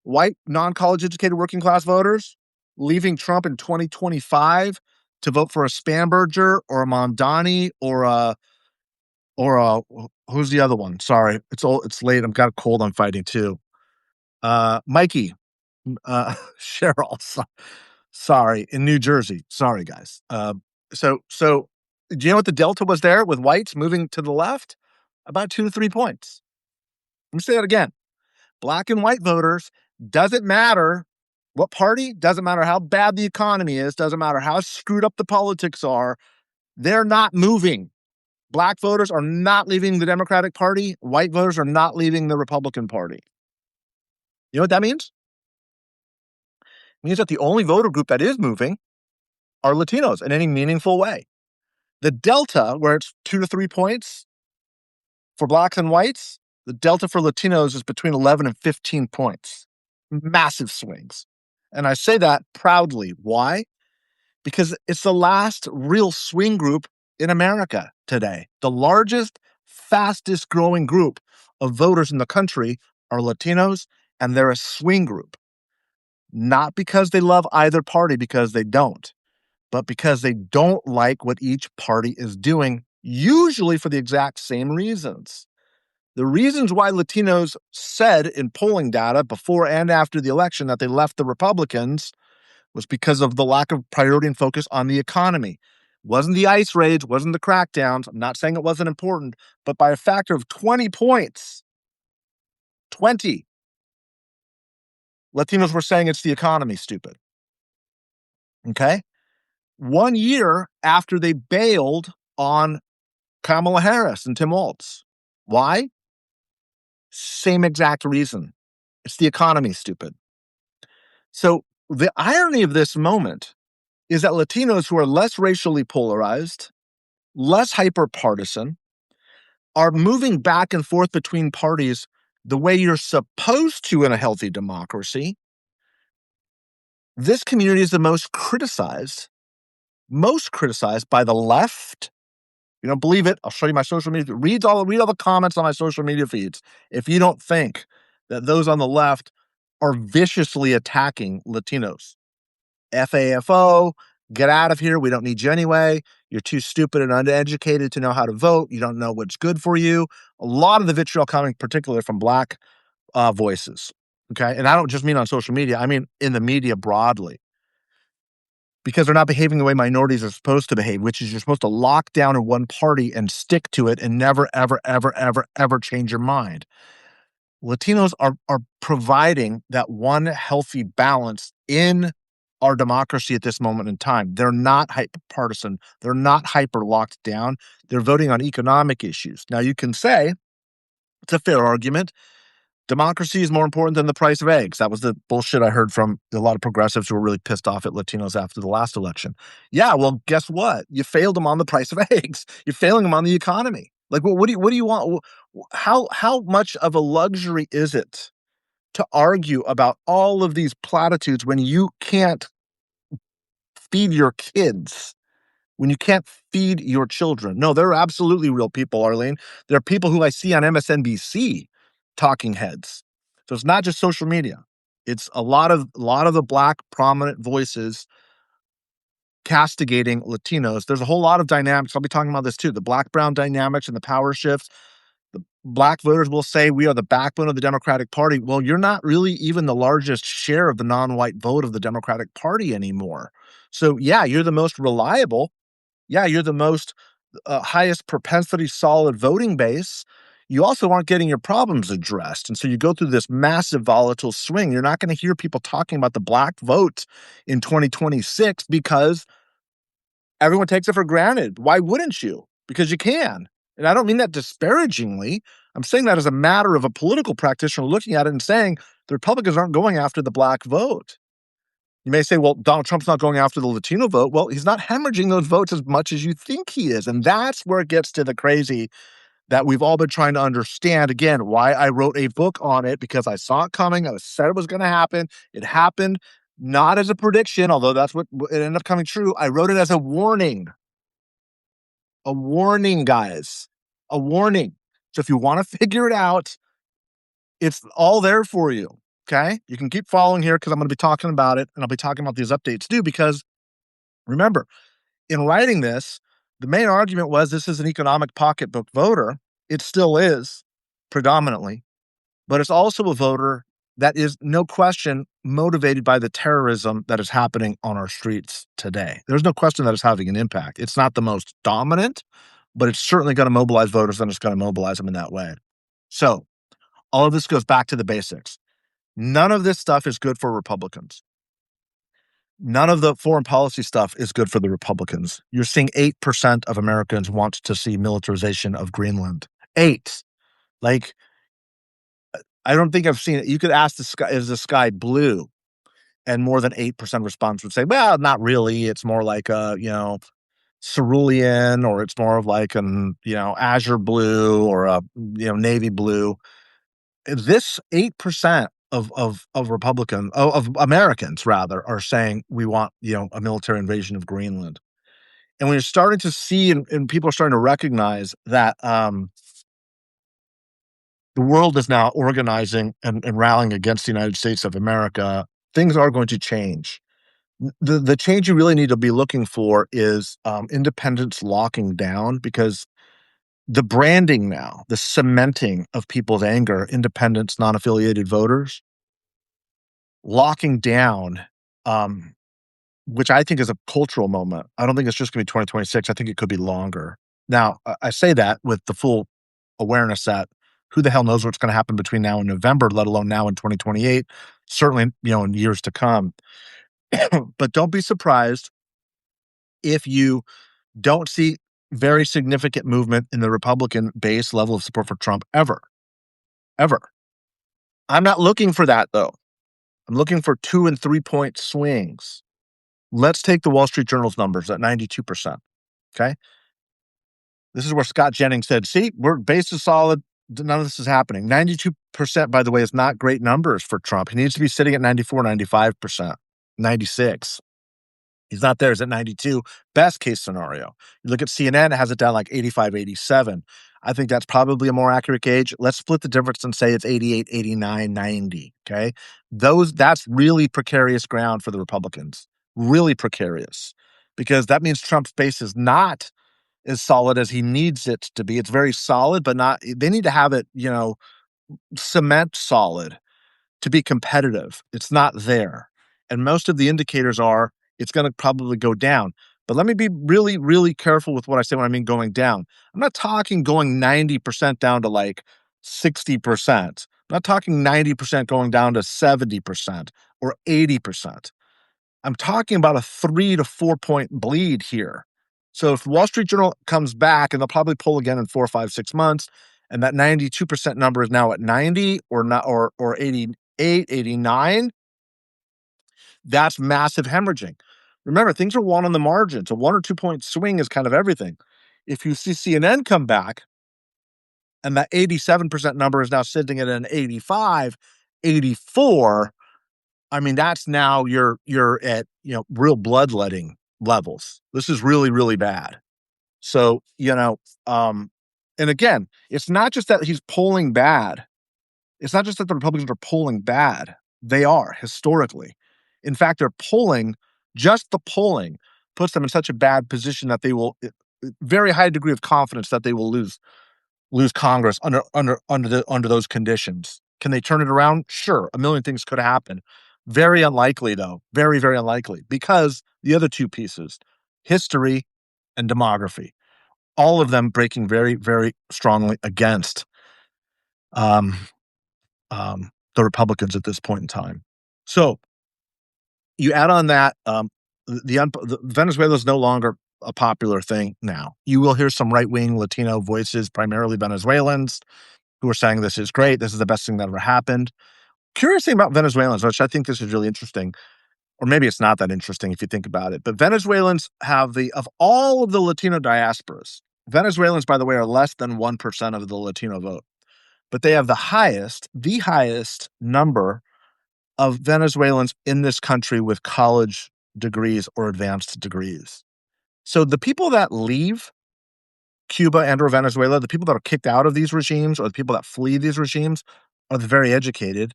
White, non-college educated working class voters leaving Trump in 2025 to vote for a Spamberger or a Mondani or who's the other one? Sorry, it's late. I've got a cold. I'm fighting too. Mikey, Cheryl. Sorry, in New Jersey. Sorry, guys. So do you know what the delta was there with whites moving to the left? About 2 to 3 points. Let me say that again. Black and white voters, doesn't matter what party, doesn't matter how bad the economy is, doesn't matter how screwed up the politics are, they're not moving. Black voters are not leaving the Democratic Party. White voters are not leaving the Republican Party. You know what that means? It means that the only voter group that is moving are Latinos in any meaningful way. The delta, where it's 2 to 3 points for blacks and whites, the delta for Latinos is between 11 and 15 points. Massive swings. And I say that proudly. Why? Because it's the last real swing group in America today. The largest, fastest growing group of voters in the country are Latinos, and they're a swing group. Not because they love either party, because they don't, but because they don't like what each party is doing, usually for the exact same reasons. The reasons why Latinos said in polling data before and after the election that they left the Republicans was because of the lack of priority and focus on the economy. Wasn't the ICE raids, wasn't the crackdowns. I'm not saying it wasn't important, but by a factor of 20 points, 20, Latinos were saying it's the economy, stupid. Okay? 1 year after they bailed on Kamala Harris and Tim Walz. Why? Same exact reason. It's the economy, stupid. So the irony of this moment is that Latinos who are less racially polarized, less hyper-partisan, are moving back and forth between parties the way you're supposed to in a healthy democracy. This community is the most criticized by the left. You don't believe it? I'll show you my social media. Read all the comments on my social media feeds. If you don't think that those on the left are viciously attacking Latinos, FAFO, get out of here. We don't need you anyway. You're too stupid and uneducated to know how to vote. You don't know what's good for you. A lot of the vitriol coming particularly from black voices. Okay. And I don't just mean on social media. I mean in the media broadly. Because they're not behaving the way minorities are supposed to behave, which is you're supposed to lock down in one party and stick to it and never, ever, ever, ever, ever change your mind. Latinos are providing that one healthy balance in our democracy at this moment in time. They're not hyper-partisan. They're not hyper-locked down. They're voting on economic issues. Now, you can say, it's a fair argument, democracy is more important than the price of eggs. That was the bullshit I heard from a lot of progressives who were really pissed off at Latinos after the last election. Yeah, well, guess what? You failed them on the price of eggs. You're failing them on the economy. Like, what do you want? How much of a luxury is it to argue about all of these platitudes when you can't feed your kids? when you can't feed your children. No, there are absolutely real people, Arlene. There are people who I see on MSNBC, talking heads. So it's not just social media. It's a lot of the Black prominent voices castigating Latinos. There's a whole lot of dynamics. I'll be talking about this too. The Black-brown dynamics and the power shifts. The Black voters will say we are the backbone of the Democratic Party. Well, you're not really even the largest share of the non-white vote of the Democratic Party anymore. So yeah, you're the most reliable. Yeah, you're the most highest propensity solid voting base. You also aren't getting your problems addressed. And so you go through this massive volatile swing. You're not going to hear people talking about the Black vote in 2026 because everyone takes it for granted. Why wouldn't you? Because you can. And I don't mean that disparagingly. I'm saying that as a matter of a political practitioner looking at it and saying the Republicans aren't going after the Black vote. You may say, well, Donald Trump's not going after the Latino vote. Well, he's not hemorrhaging those votes as much as you think he is. And that's where it gets to the crazy that we've all been trying to understand. Again, why I wrote a book on it, because I saw it coming. I said it was going to happen. It happened, not as a prediction, although that's what it ended up coming true. I wrote it as a warning. A warning, guys. A warning. So if you want to figure it out, it's all there for you. Okay? You can keep following here because I'm going to be talking about it, and I'll be talking about these updates too, because remember, in writing this, the main argument was this is an economic pocketbook voter. It still is, predominantly, but it's also a voter that is, no question, motivated by the terrorism that is happening on our streets today. There's no question that it's having an impact. It's not the most dominant, but it's certainly going to mobilize voters, and it's going to mobilize them in that way. So all of this goes back to the basics. None of this stuff is good for Republicans. None of the foreign policy stuff is good for the Republicans. You're seeing 8% of Americans want to see militarization of Greenland. 8. Like, I don't think I've seen it. You could ask the sky, is the sky blue? And more than 8% response would say, well, not really. It's more like a, cerulean, or it's more of like an, azure blue, or a, navy blue. This 8% of Republican of Americans rather are saying we want, a military invasion of Greenland. And when you're starting to see and people are starting to recognize that the world is now organizing and rallying against the United States of America, things are going to change. The change you really need to be looking for is independents locking down, because the branding now, the cementing of people's anger, independents, non-affiliated voters, locking down, which I think is a cultural moment. I don't think it's just going to be 2026. I think it could be longer. Now, I say that with the full awareness that who the hell knows what's going to happen between now and November, let alone now in 2028, certainly, in years to come. But don't be surprised if you don't see very significant movement in the Republican base level of support for Trump ever. Ever. I'm not looking for that, though. I'm looking for 2 and 3 point swings. Let's take the Wall Street Journal's numbers at 92%. Okay. This is where Scott Jennings said, see, we're base is solid. None of this is happening. 92%, by the way, is not great numbers for Trump. He needs to be sitting at 94, 95%, 96. He's not there. He's at 92. Best case scenario. You look at CNN, it has it down like 85, 87. I think that's probably a more accurate gauge. Let's split the difference and say it's 88, 89, 90. Okay. That's really precarious ground for the Republicans. Really precarious. Because that means Trump's base is not as solid as he needs it to be. It's very solid, but not, they need to have it, cement solid to be competitive. It's not there. And most of the indicators are it's going to probably go down. But let me be really, really careful with what I say when I mean going down. I'm not talking going 90% down to like 60%. I'm not talking 90% going down to 70% or 80%. I'm talking about a 3 to 4 point bleed here. So if the Wall Street Journal comes back, and they'll probably pull again in 4, 5, 6 months, and that 92% number is now at 90 or not, or 88, 89, that's massive hemorrhaging. Remember, things are won on the margins. A 1 or 2 point swing is kind of everything. If you see CNN come back, and that 87% number is now sitting at an 85, 84, I mean, that's now you're at, real bloodletting levels. This is really, really bad. So, and again, it's not just that he's polling bad. It's not just that the Republicans are polling bad. They are historically. In fact, just the polling puts them in such a bad position that they will very high degree of confidence that they will lose Congress under those conditions. Can they turn it around? Sure. A million things could happen. Very unlikely, though. Very, very unlikely. Because the other two pieces, history and demography, all of them breaking very, very strongly against um, the Republicans at this point in time. So you add on that, the Venezuela is no longer a popular thing now. You will hear some right-wing Latino voices, primarily Venezuelans, who are saying this is great. This is the best thing that ever happened. Curious thing about Venezuelans, which I think this is really interesting, or maybe it's not that interesting if you think about it, but Venezuelans have of all of the Latino diasporas, Venezuelans, by the way, are less than 1% of the Latino vote, but they have the highest number of Venezuelans in this country with college degrees or advanced degrees. So the people that leave Cuba and or Venezuela, the people that are kicked out of these regimes or the people that flee these regimes are the very educated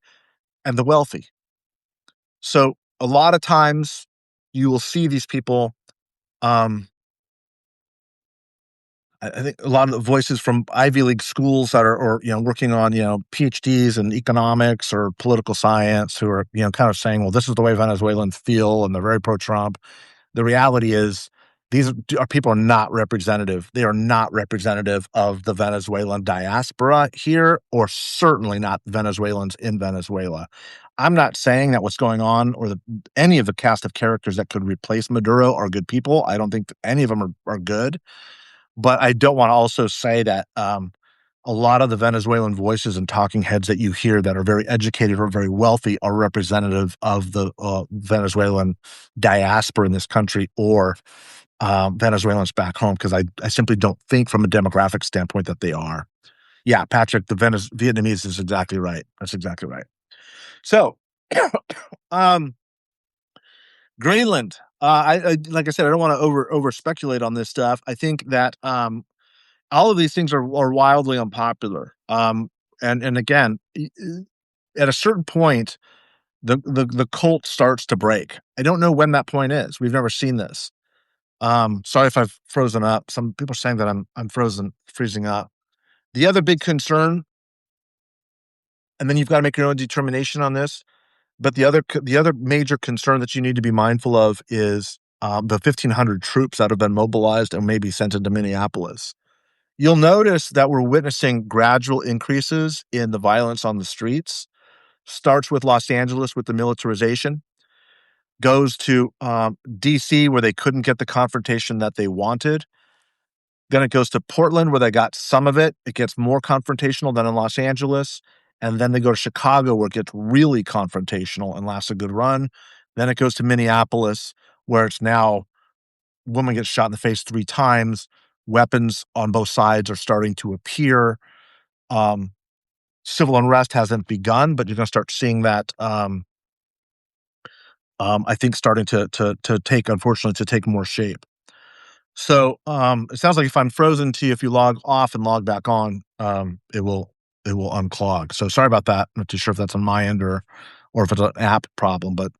and the wealthy. So a lot of times you will see these people, I think a lot of the voices from Ivy League schools that are, or, working on, PhDs in economics or political science who are, kind of saying, well, this is the way Venezuelans feel and they're very pro-Trump. The reality is these people are not representative. They are not representative of the Venezuelan diaspora here, or certainly not Venezuelans in Venezuela. I'm not saying that what's going on or any of the cast of characters that could replace Maduro are good people. I don't think any of them are good. But I don't want to also say that a lot of the Venezuelan voices and talking heads that you hear that are very educated or very wealthy are representative of the Venezuelan diaspora in this country or Venezuelans back home, because I simply don't think from a demographic standpoint that they are. Yeah, Patrick, the Vietnamese is exactly right. That's exactly right. So, um, Greenland. I like I said, I don't want to over speculate on this stuff. I think that all of these things are wildly unpopular. And again, at a certain point, the cult starts to break. I don't know when that point is. We've never seen this. Sorry if I've frozen up. Some people are saying that I'm freezing up. The other big concern, and then you've got to make your own determination on this. But the other major concern that you need to be mindful of is the 1,500 troops that have been mobilized and maybe sent into Minneapolis. You'll notice that we're witnessing gradual increases in the violence on the streets. Starts with Los Angeles with the militarization, goes to DC where they couldn't get the confrontation that they wanted. Then it goes to Portland where they got some of it. It gets more confrontational than in Los Angeles. And then they go to Chicago where it gets really confrontational and lasts a good run. Then it goes to Minneapolis where it's now woman gets shot in the face 3 times. Weapons on both sides are starting to appear. Um, Civil unrest hasn't begun, but you're going to start seeing that. I think starting to take, unfortunately, to take more shape. So it sounds like if I'm frozen to you, if you log off and log back on, it will unclog. So sorry about that. I'm not too sure if that's on my end or if it's an app problem, but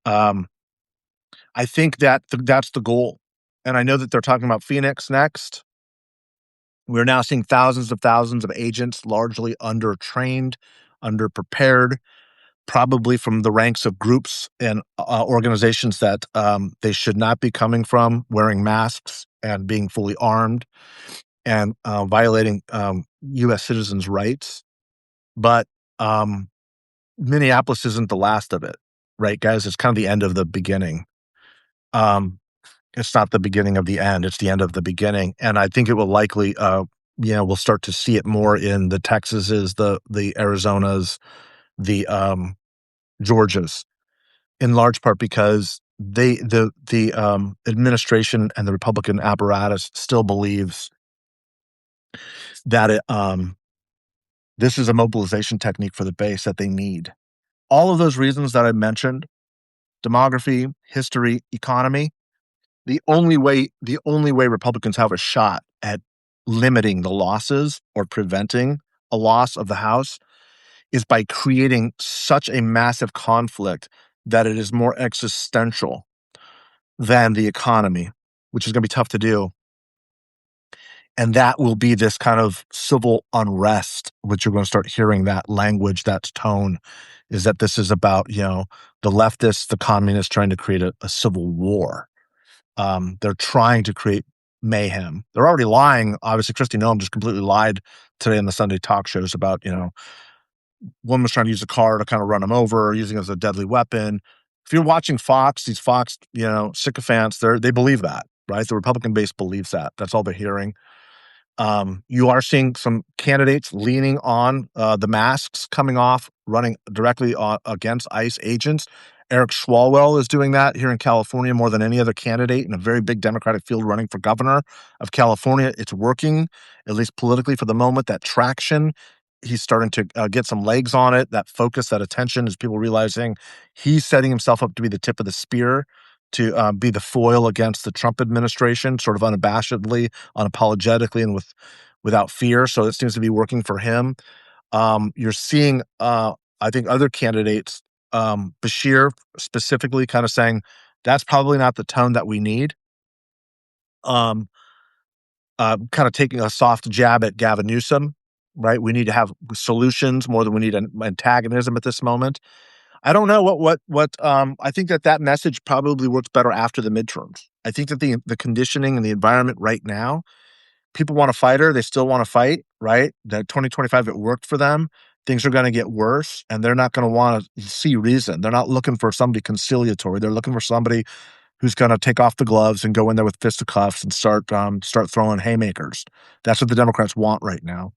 um, I think that that's the goal. And I know that they're talking about Phoenix next. We're now seeing thousands of agents, largely undertrained, underprepared, probably from the ranks of groups and organizations that they should not be coming from, wearing masks and being fully armed and violating U.S. citizens' rights. But Minneapolis isn't the last of it, right, guys? It's kind of the end of the beginning. Um, it's not the beginning of the end. It's the end of the beginning. And I think it will likely, we'll start to see it more in the Texases, the Arizonas, the Georgias, in large part because the administration and the Republican apparatus still believes that this is a mobilization technique for the base that they need. All of those reasons that I mentioned, demography, history, economy, The only way Republicans have a shot at limiting the losses or preventing a loss of the House is by creating such a massive conflict that it is more existential than the economy, which is gonna be tough to do. And that will be this kind of civil unrest, which you're gonna start hearing that language, that tone, is that this is about, the leftists, the communists trying to create a civil war. They're trying to create mayhem. They're already lying. Obviously, Kristi Noem just completely lied today in the Sunday talk shows about, one was trying to use a car to kind of run him over, using it as a deadly weapon. If you're watching Fox, these Fox, sycophants, they believe that, right? The Republican base believes that. That's all they're hearing. You are seeing some candidates leaning on the masks coming off, running directly against ICE agents. Eric Swalwell is doing that here in California more than any other candidate in a very big Democratic field running for governor of California. It's working, at least politically for the moment. That traction, he's starting to get some legs on it. That focus, that attention, is people realizing he's setting himself up to be the tip of the spear, to be the foil against the Trump administration, sort of unabashedly, unapologetically, and without fear. So it seems to be working for him. You're seeing, I think, other candidates, Bashir specifically, kind of saying that's probably not the tone that we need. Um, kind of taking a soft jab at Gavin Newsom, right? We need to have solutions more than we need an antagonism at this moment. I don't know I think that message probably works better after the midterms. I think that the conditioning and the environment right now, people want a fighter, they still want to fight, right? That 2025, it worked for them. Things are going to get worse, and they're not going to want to see reason. They're not looking for somebody conciliatory. They're looking for somebody who's going to take off the gloves and go in there with fisticuffs and start throwing haymakers. That's what the Democrats want right now.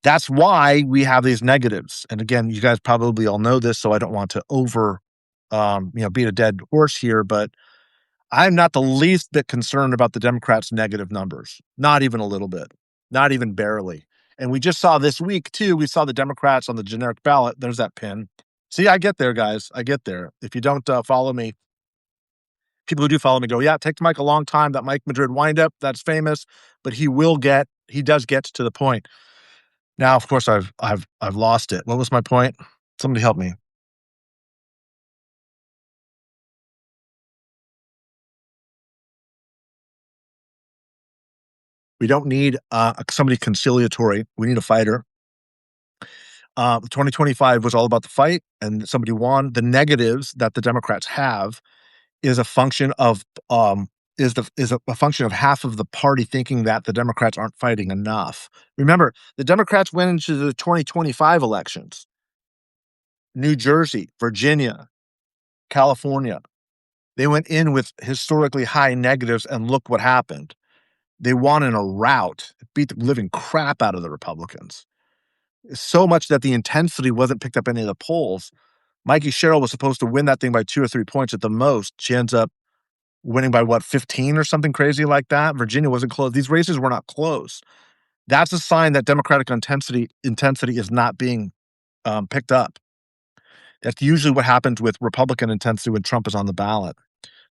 That's why we have these negatives. And again, you guys probably all know this, so I don't want to beat a dead horse here, but I'm not the least bit concerned about the Democrats' negative numbers. Not even a little bit, not even barely. And we just saw this week too. We saw the Democrats on the generic ballot. There's that pin. See, I get there, guys. I get there. If you don't follow me, people who do follow me go, yeah, it takes Mike a long time. That Mike Madrid windup, that's famous, but he does get to the point. Now, of course, I've lost it. What was my point? Somebody help me. We don't need somebody conciliatory. We need a fighter. 2025 was all about the fight, and somebody won. The negatives that the Democrats have is a function of a function of half of the party thinking that the Democrats aren't fighting enough. Remember, the Democrats went into the 2025 elections. New Jersey, Virginia, California. They went in with historically high negatives, and look what happened. They won in a rout, beat the living crap out of the Republicans. So much that the intensity wasn't picked up in any of the polls. Mikey Sherrill was supposed to win that thing by 2 or 3 points at the most. She ends up winning by 15 or something crazy like that. Virginia wasn't close. These races were not close. That's a sign that Democratic intensity is not being picked up. That's usually what happens with Republican intensity when Trump is on the ballot.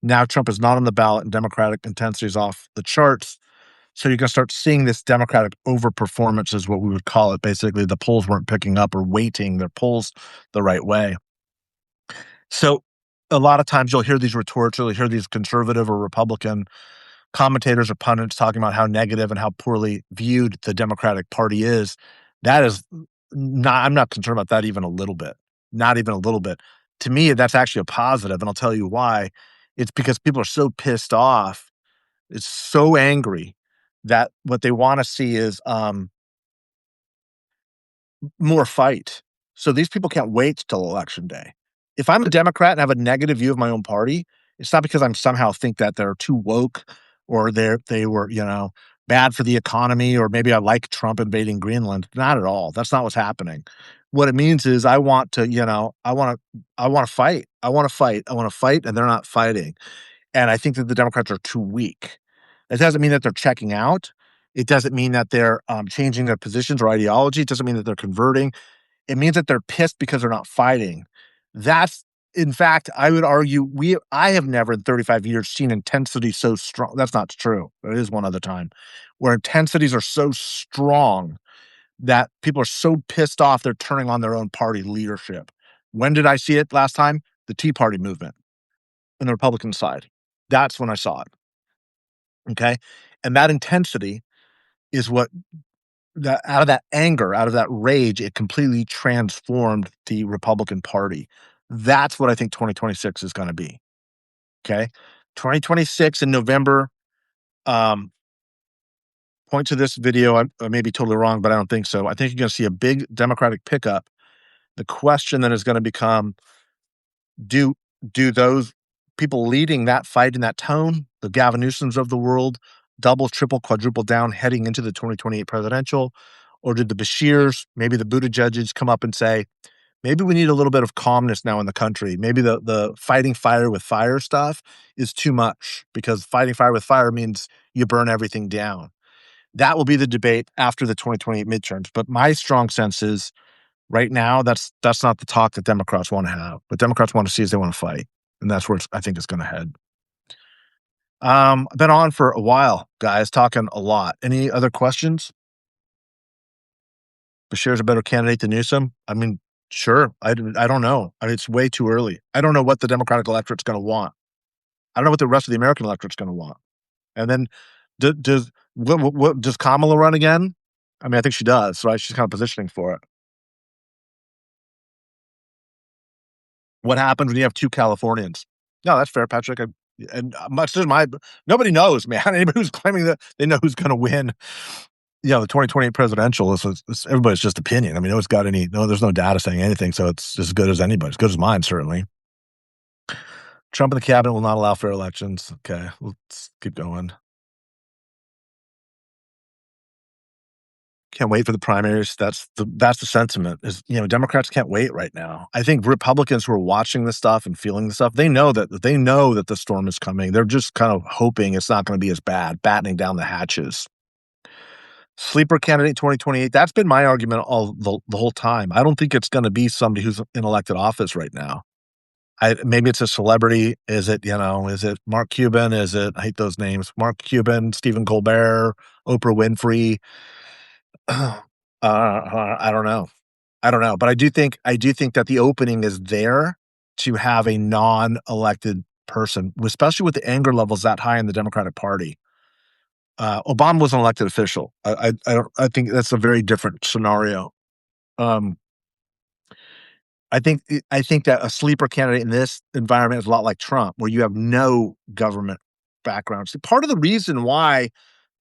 Now Trump is not on the ballot and Democratic intensity is off the charts. So you're going to start seeing this Democratic overperformance, is what we would call it. Basically, the polls weren't picking up or weighting their polls the right way. So a lot of times you'll hear these retorts, you'll hear these conservative or Republican commentators or pundits talking about how negative and how poorly viewed the Democratic Party is. That is not, I'm not concerned about that even a little bit. Not even a little bit. To me, that's actually a positive, and I'll tell you why. It's because people are so pissed off, it's so angry, that what they want to see is more fight. So these people can't wait till election day. If I'm a Democrat and have a negative view of my own party, it's not because I'm somehow think that they're too woke, or they were, bad for the economy, or maybe I like Trump invading Greenland. Not at all. That's not what's happening. What it means is I want to, I want to fight. I want to fight. I want to fight, and they're not fighting. And I think that the Democrats are too weak. It doesn't mean that they're checking out. It doesn't mean that they're changing their positions or ideology. It doesn't mean that they're converting. It means that they're pissed because they're not fighting. That's In fact, I would argue I have never in 35 years seen intensity so strong. That's not true. There is one other time where intensities are so strong that people are so pissed off they're turning on their own party leadership. When did I see it last time? The Tea Party movement on the Republican side. That's when I saw it. Okay. And that intensity is what that out of that anger, out of that rage, it completely transformed the Republican Party. That's what I think 2026 is going to be. Okay. 2026 in November, um, point to this video. I may be totally wrong, but I don't think so. I think you're going to see a big Democratic pickup. The question then is going to become do do those people leading that fight in that tone, the Gavin Newsoms of the world, double, triple, quadruple down heading into the 2028 presidential? Or did the Bashirs, maybe the Buttigiegs come up and say, maybe we need a little bit of calmness now in the country. Maybe the fighting fire with fire stuff is too much because fighting fire with fire means you burn everything down. That will be the debate after the 2028 midterms. But my strong sense is right now, that's not the talk that Democrats want to have. What Democrats want to see is they want to fight, and that's where I think it's going to head. I've been on for a while, guys, talking a lot. Any other questions? Bashir's a better candidate than Newsom. I mean, sure. I don't know. I mean, it's way too early. I don't know what the Democratic electorate's going to want. I don't know what the rest of the American electorate's going to want. And then, does does Kamala run again? I mean, I think she does. Right? She's kind of positioning for it. What happens when you have 2 Californians? No, that's fair, Patrick. And much as my nobody knows, man. Anybody who's claiming that they know who's gonna win, the 2028 presidential is everybody's just opinion. I mean, there's no data saying anything, so it's as good as anybody, as good as mine, certainly. Trump and the cabinet will not allow fair elections. Okay, let's keep going. Can't wait for the primaries. That's the sentiment is, Democrats can't wait right now. I think Republicans who are watching this stuff and feeling the stuff, they know that the storm is coming. They're just kind of hoping it's not going to be as bad, battening down the hatches. Sleeper candidate 2028. That's been my argument all the whole time. I don't think it's going to be somebody who's in elected office right now. Maybe it's a celebrity. Is it Mark Cuban? I hate those names. Mark Cuban, Stephen Colbert, Oprah Winfrey. I don't know. I don't know, but I do think that the opening is there to have a non-elected person, especially with the anger levels that high in the Democratic Party. Obama was an elected official. I think that's a very different scenario. Um, I think that a sleeper candidate in this environment is a lot like Trump, where you have no government background. See, part of the reason why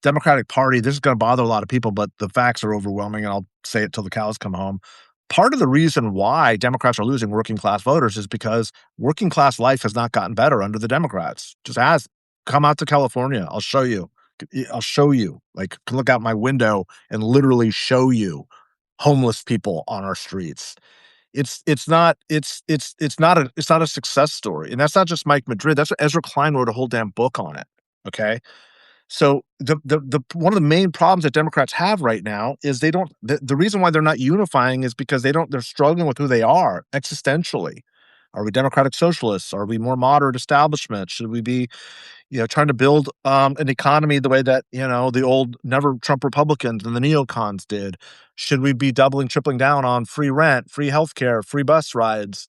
Democratic Party, this is going to bother a lot of people, but the facts are overwhelming, and I'll say it till the cows come home. Part of the reason why Democrats are losing working class voters is because working class life has not gotten better under the Democrats. Just as come out to California, I'll show you. I'll show you. Like, look out my window and literally show you homeless people on our streets. It's not a success story, and that's not just Mike Madrid. That's what Ezra Klein wrote a whole damn book on it. Okay, so the one of the main problems that Democrats have right now is they don't the reason why they're not unifying is because they're struggling with who they are existentially. Are we democratic socialists? Are we more moderate establishment? Should we be, trying to build an economy the way that, the old never Trump Republicans and the neocons did? Should we be doubling, tripling down on free rent, free healthcare, free bus rides,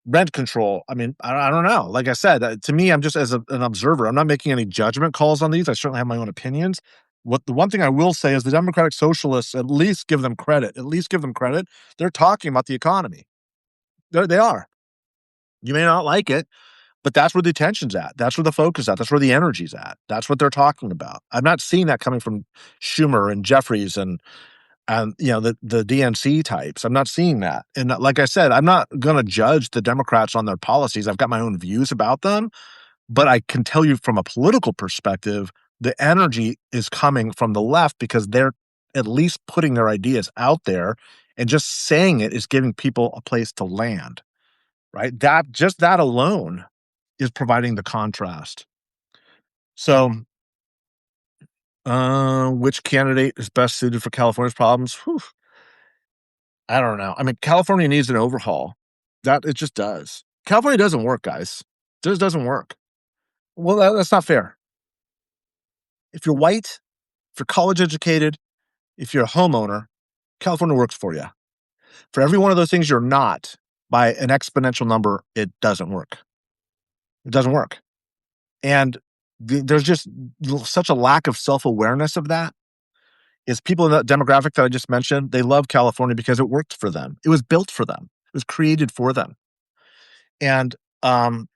rent control? I mean, I don't know. Like I said, to me, I'm just as an observer. I'm not making any judgment calls on these. I certainly have my own opinions. The one thing I will say is the Democratic Socialists, at least give them credit. At least give them credit. They're talking about the economy. They are. You may not like it, but that's where the attention's at. That's where the focus is at. That's where the energy's at. That's what they're talking about. I'm not seeing that coming from Schumer and Jeffries and the DNC types. I'm not seeing that. And like I said, I'm not going to judge the Democrats on their policies. I've got my own views about them, but I can tell you from a political perspective, the energy is coming from the left because they're at least putting their ideas out there, and just saying it is giving people a place to land, right? That alone is providing the contrast. So, which candidate is best suited for California's problems? Whew. I don't know. I mean, California needs an overhaul. That it just does. California doesn't work, guys. It just doesn't work. Well, that's not fair. If you're white, if you're college educated, if you're a homeowner, California works for you. For every one of those things you're not, by an exponential number, it doesn't work. It doesn't work. And there's just such a lack of self awareness of that. Is people in that demographic that I just mentioned, they love California because it worked for them. It was built for them. It was created for them. And um,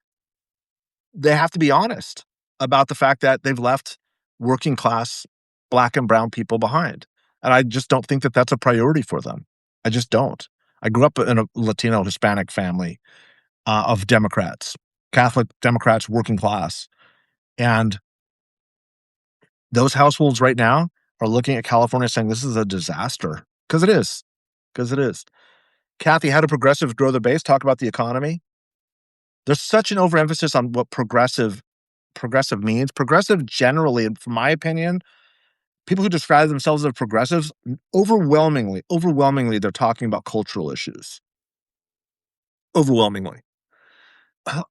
they have to be honest about the fact that they've left working class black and brown people behind. And I just don't think that that's a priority for them. I just don't. I grew up in a Latino Hispanic family of Democrats, Catholic Democrats, working class. And those households right now are looking at California saying this is a disaster because it is. Because it is. Kathy, how do progressives grow their base? Talk about the economy. There's such an overemphasis on what progressive means. Progressive generally, from my opinion, people who describe themselves as progressives, overwhelmingly, they're talking about cultural issues. Overwhelmingly.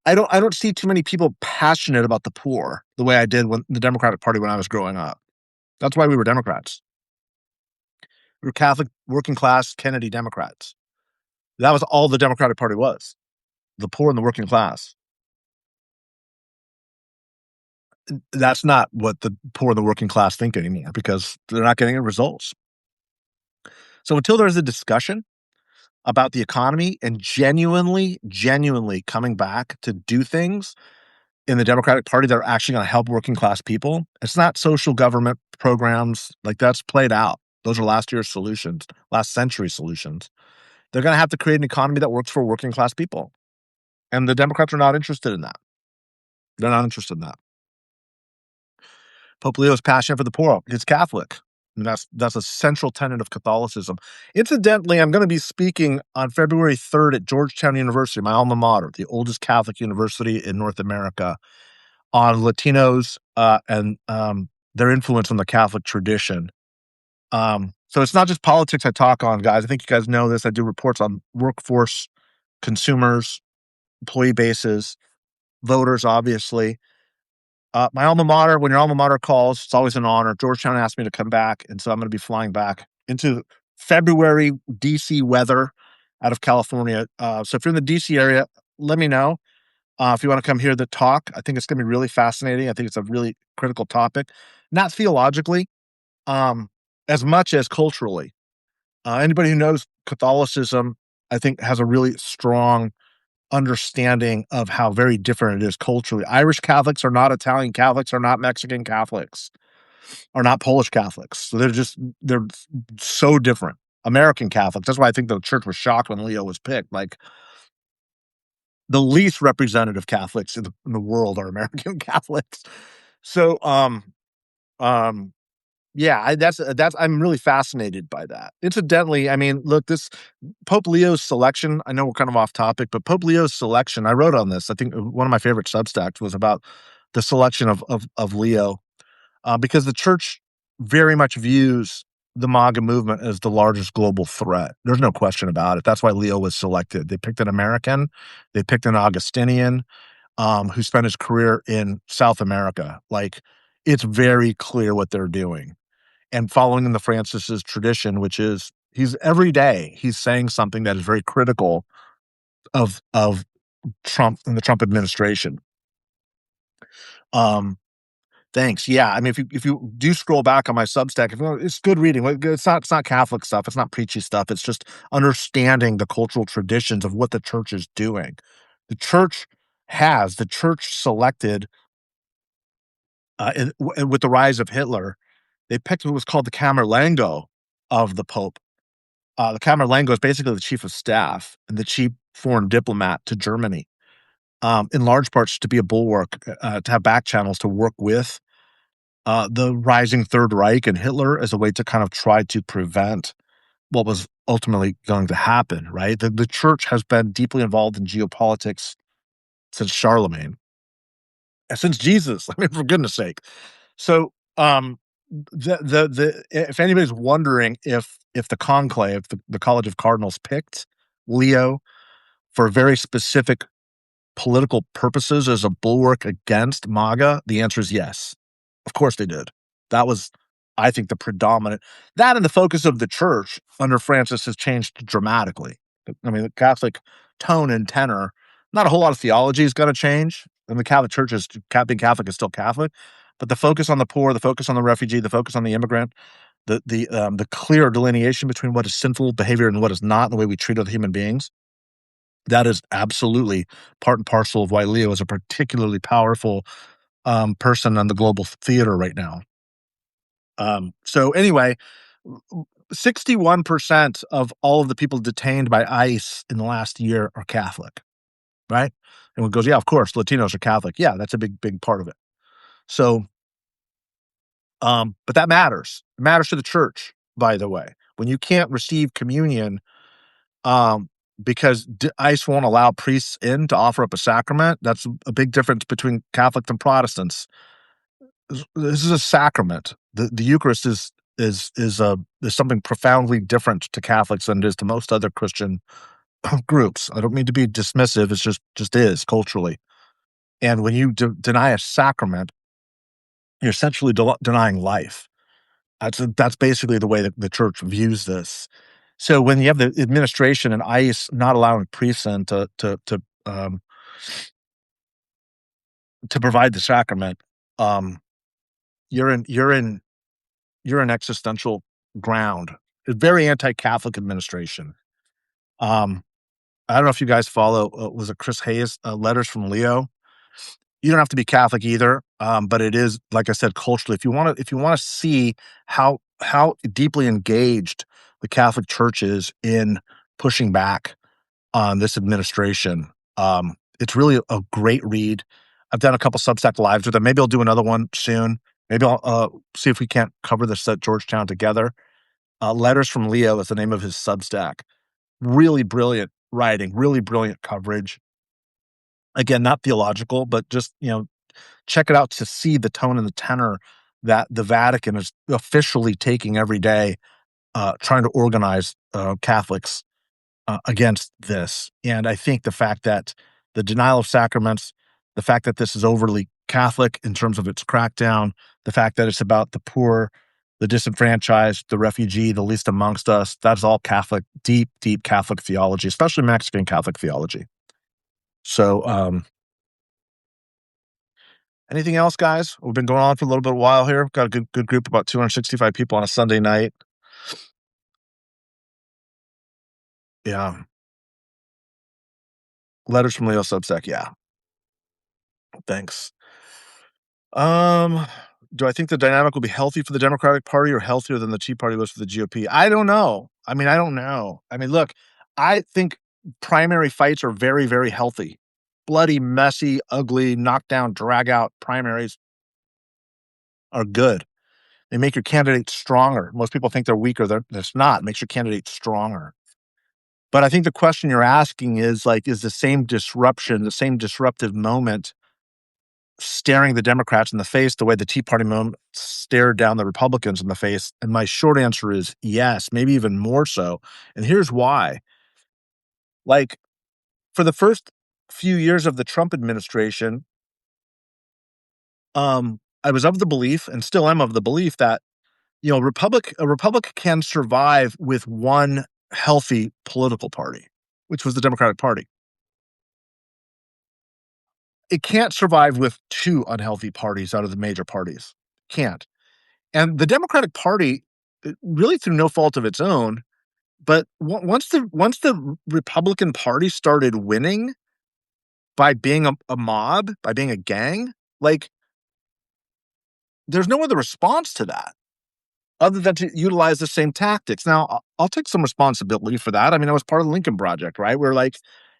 I don't see too many people passionate about the poor the way I did when the Democratic Party when I was growing up. That's why we were Democrats. We were Catholic, working class, Kennedy Democrats. That was all the Democratic Party was. The poor and the working class. That's not what the poor and the working class think anymore because they're not getting any results. So until there's a discussion about the economy and genuinely coming back to do things in the Democratic Party that are actually going to help working class people, it's not social government programs like that's played out. Those are last year's solutions, last century solutions. They're going to have to create an economy that works for working class people. And the Democrats are not interested in that. They're not interested in that. Pope Leo's passion for the poor. He's Catholic. And that's a central tenet of Catholicism. Incidentally, I'm going to be speaking on February 3rd at Georgetown University, my alma mater, the oldest Catholic university in North America, on Latinos and their influence on the Catholic tradition. So it's not just politics I talk on, guys. I think you guys know this. I do reports on workforce, consumers, employee bases, voters, obviously. My alma mater, when your alma mater calls, it's always an honor. Georgetown asked me to come back, and so I'm going to be flying back into February DC weather out of California. So if you're in the DC area, let me know if you want to come hear the talk. I think it's going to be really fascinating. I think it's a really critical topic, not theologically, as much as culturally. Anybody who knows Catholicism, I think, has a really strong understanding of how very different it is culturally. Irish Catholics are not Italian Catholics, are not Mexican Catholics, are not Polish Catholics. So they're so different. American Catholics. That's why I think the church was shocked when Leo was picked. Like the least representative Catholics in the world are American Catholics. So um yeah, that's I'm really fascinated by that. Incidentally, I mean, look, this Pope Leo's selection, I know we're kind of off topic, but Pope Leo's selection, I wrote on this. I think one of my favorite Substacks was about the selection of Leo, because the church very much views the MAGA movement as the largest global threat. There's no question about it. That's why Leo was selected. They picked an American, they picked an Augustinian, who spent his career in South America. Like, it's very clear what they're doing and following in the Francis's tradition, which is he's every day he's saying something that is very critical of Trump and the Trump administration. Um, thanks. Yeah, I mean, if you do scroll back on my Substack, it's good reading. It's not Catholic stuff. It's not preachy stuff. It's just understanding the cultural traditions of what the church is doing. The church selected with the rise of Hitler. They picked what was called the Camerlengo of the Pope. The Camerlengo is basically the chief of staff and the chief foreign diplomat to Germany, in large parts to be a bulwark, to have back channels to work with the rising Third Reich and Hitler as a way to kind of try to prevent what was ultimately going to happen, right? The church has been deeply involved in geopolitics since Charlemagne, since Jesus. I mean, for goodness sake. So, if anybody's wondering if the conclave, the College of Cardinals picked Leo for a very specific political purposes as a bulwark against MAGA? The answer is yes. Of course they did. That was, I think, the predominant that and the focus of the church under Francis has changed dramatically. I mean, the Catholic tone and tenor, not a whole lot of theology is gonna change, and the Catholic Church is being Catholic is still Catholic, but the focus on the poor, the focus on the refugee, the focus on the immigrant, the clear delineation between what is sinful behavior and what is not, and the way we treat other human beings, that is absolutely part and parcel of why Leo is a particularly powerful person on the global theater right now. So anyway, 61% of all of the people detained by ICE in the last year are Catholic, right? And one goes, yeah, of course, Latinos are Catholic. Yeah, that's a big, big part of it. So, but that matters. It matters to the church, by the way. When you can't receive communion, um, because ICE won't allow priests in to offer up a sacrament, that's a big difference between Catholics and Protestants. This is a sacrament. The Eucharist is something profoundly different to Catholics than it is to most other Christian groups. I don't mean to be dismissive. It's just is culturally. And when you deny a sacrament, you're essentially denying life. That's basically the way that the church views this. So when you have the administration and ICE not allowing priests in to provide the sacrament, um, you're in you're in you're in existential ground. A very anti-Catholic administration. Um, I don't know if you guys follow, was it Chris Hayes, Letters from Leo? You don't have to be Catholic either, but it is, like I said, culturally. If you wanna see how deeply engaged the Catholic Church is in pushing back on this administration, it's really a great read. I've done a couple Substack lives with them. Maybe I'll do another one soon. Maybe I'll, see if we can't cover this at Georgetown together. Letters from Leo is the name of his Substack. Really brilliant writing, really brilliant coverage. Again, not theological, but just, check it out to see the tone and the tenor that the Vatican is officially taking every day, trying to organize Catholics against this. And I think the fact that the denial of sacraments, the fact that this is overly Catholic in terms of its crackdown, the fact that it's about the poor, the disenfranchised, the refugee, the least amongst us, that's all Catholic, deep, deep Catholic theology, especially Mexican Catholic theology. So, anything else, guys? We've been going on for a little bit of a while here. Got a good group, about 265 people on a Sunday night. Yeah. Letters from Leo Substack. Yeah. Thanks. Um, do I think the dynamic will be healthy for the Democratic Party or healthier than the Tea Party was for the GOP? I don't know. I don't know. Look, I think primary fights are very, very healthy. Bloody, messy, ugly, knockdown, drag out primaries are good. They make your candidate stronger. Most people think they're weaker. That's not. It makes your candidate stronger. But I think the question you're asking is like, is the same disruption, the same disruptive moment staring the Democrats in the face the way the Tea Party moment stared down the Republicans in the face? And my short answer is yes, maybe even more so. And here's why. Like, for the first few years of the Trump administration, I was of the belief and still am of the belief that, a republic can survive with one healthy political party, which was the Democratic Party. It can't survive with two unhealthy parties out of the major parties. Can't. And the Democratic Party, really through no fault of its own, but once the Republican Party started winning by being a mob, by being a gang, like, there's no other response to that other than to utilize the same tactics. Now, I'll take some responsibility for that. I was part of the Lincoln Project, right? Where, like,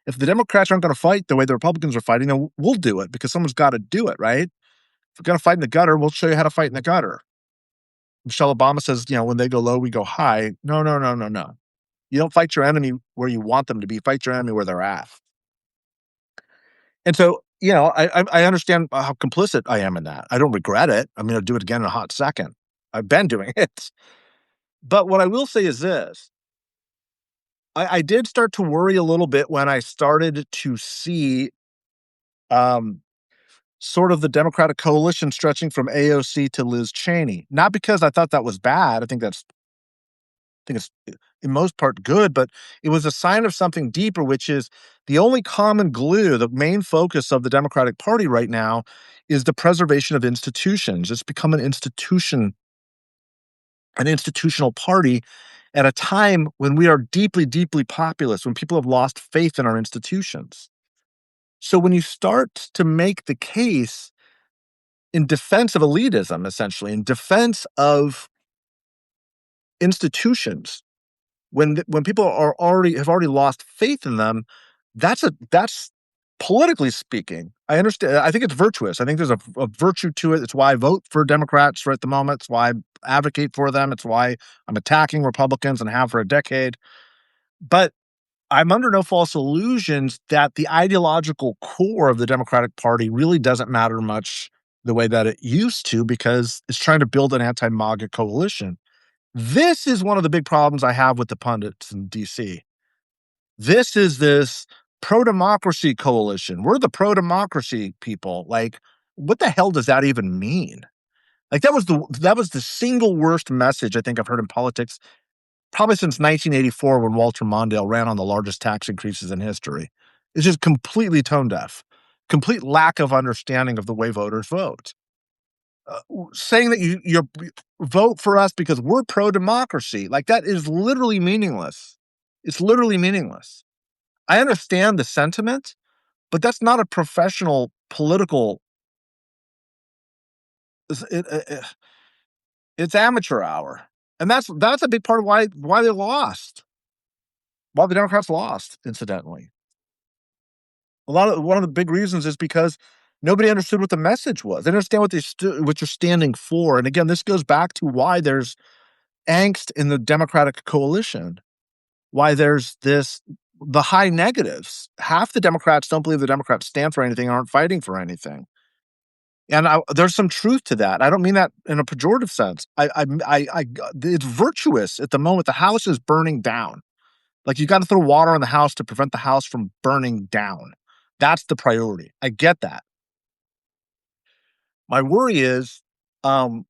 if the Democrats aren't gonna fight the way the Republicans are fighting, then we'll do it because someone's gotta do it, right? If we're gonna fight in the gutter, we'll show you how to fight in the gutter. Michelle Obama says, when they go low, we go high. No, no, no, no, no. You don't fight your enemy where you want them to be. Fight your enemy where they're at. And so, I understand how complicit I am in that. I don't regret it. I'll do it again in a hot second. I've been doing it. But what I will say is this. I did start to worry a little bit when I started to see Um, sort of the Democratic coalition stretching from AOC to Liz Cheney. Not because I thought that was bad. I think it's in most part good, but it was a sign of something deeper, which is the only common glue, the main focus of the Democratic Party right now is the preservation of institutions. It's become an institutional party at a time when we are deeply, deeply populist, when people have lost faith in our institutions. So when you start to make the case in defense of elitism, essentially, in defense of institutions, when people have already lost faith in them, that's politically speaking. I understand. I think it's virtuous. I think there's a virtue to it. It's why I vote for Democrats right at the moment. It's why I advocate for them. It's why I'm attacking Republicans and have for a decade. But I'm under no false illusions that the ideological core of the Democratic Party really doesn't matter much the way that it used to because it's trying to build an anti-MAGA coalition. This is one of the big problems I have with the pundits in DC. This pro-democracy coalition. We're the pro-democracy people. Like, what the hell does that even mean? Like, that was the single worst message I think I've heard in politics probably since 1984 when Walter Mondale ran on the largest tax increases in history. It's just completely tone deaf, complete lack of understanding of the way voters vote. Saying that you vote for us because we're pro-democracy, like, that is literally meaningless. It's literally meaningless. I understand the sentiment, but that's not a professional political it's it's amateur hour, and that's a big part of why they lost, why the Democrats lost, incidentally. One of the big reasons is because nobody understood what the message was. They understand what you're standing for, and again, this goes back to why there's angst in the Democratic coalition, why there's the high negatives. Half the Democrats don't believe the Democrats stand for anything, aren't fighting for anything. And there's some truth to that. I don't mean that in a pejorative sense. It's virtuous at the moment. The house is burning down. Like, you got to throw water on the house to prevent the house from burning down. That's the priority. I get that. My worry is, um,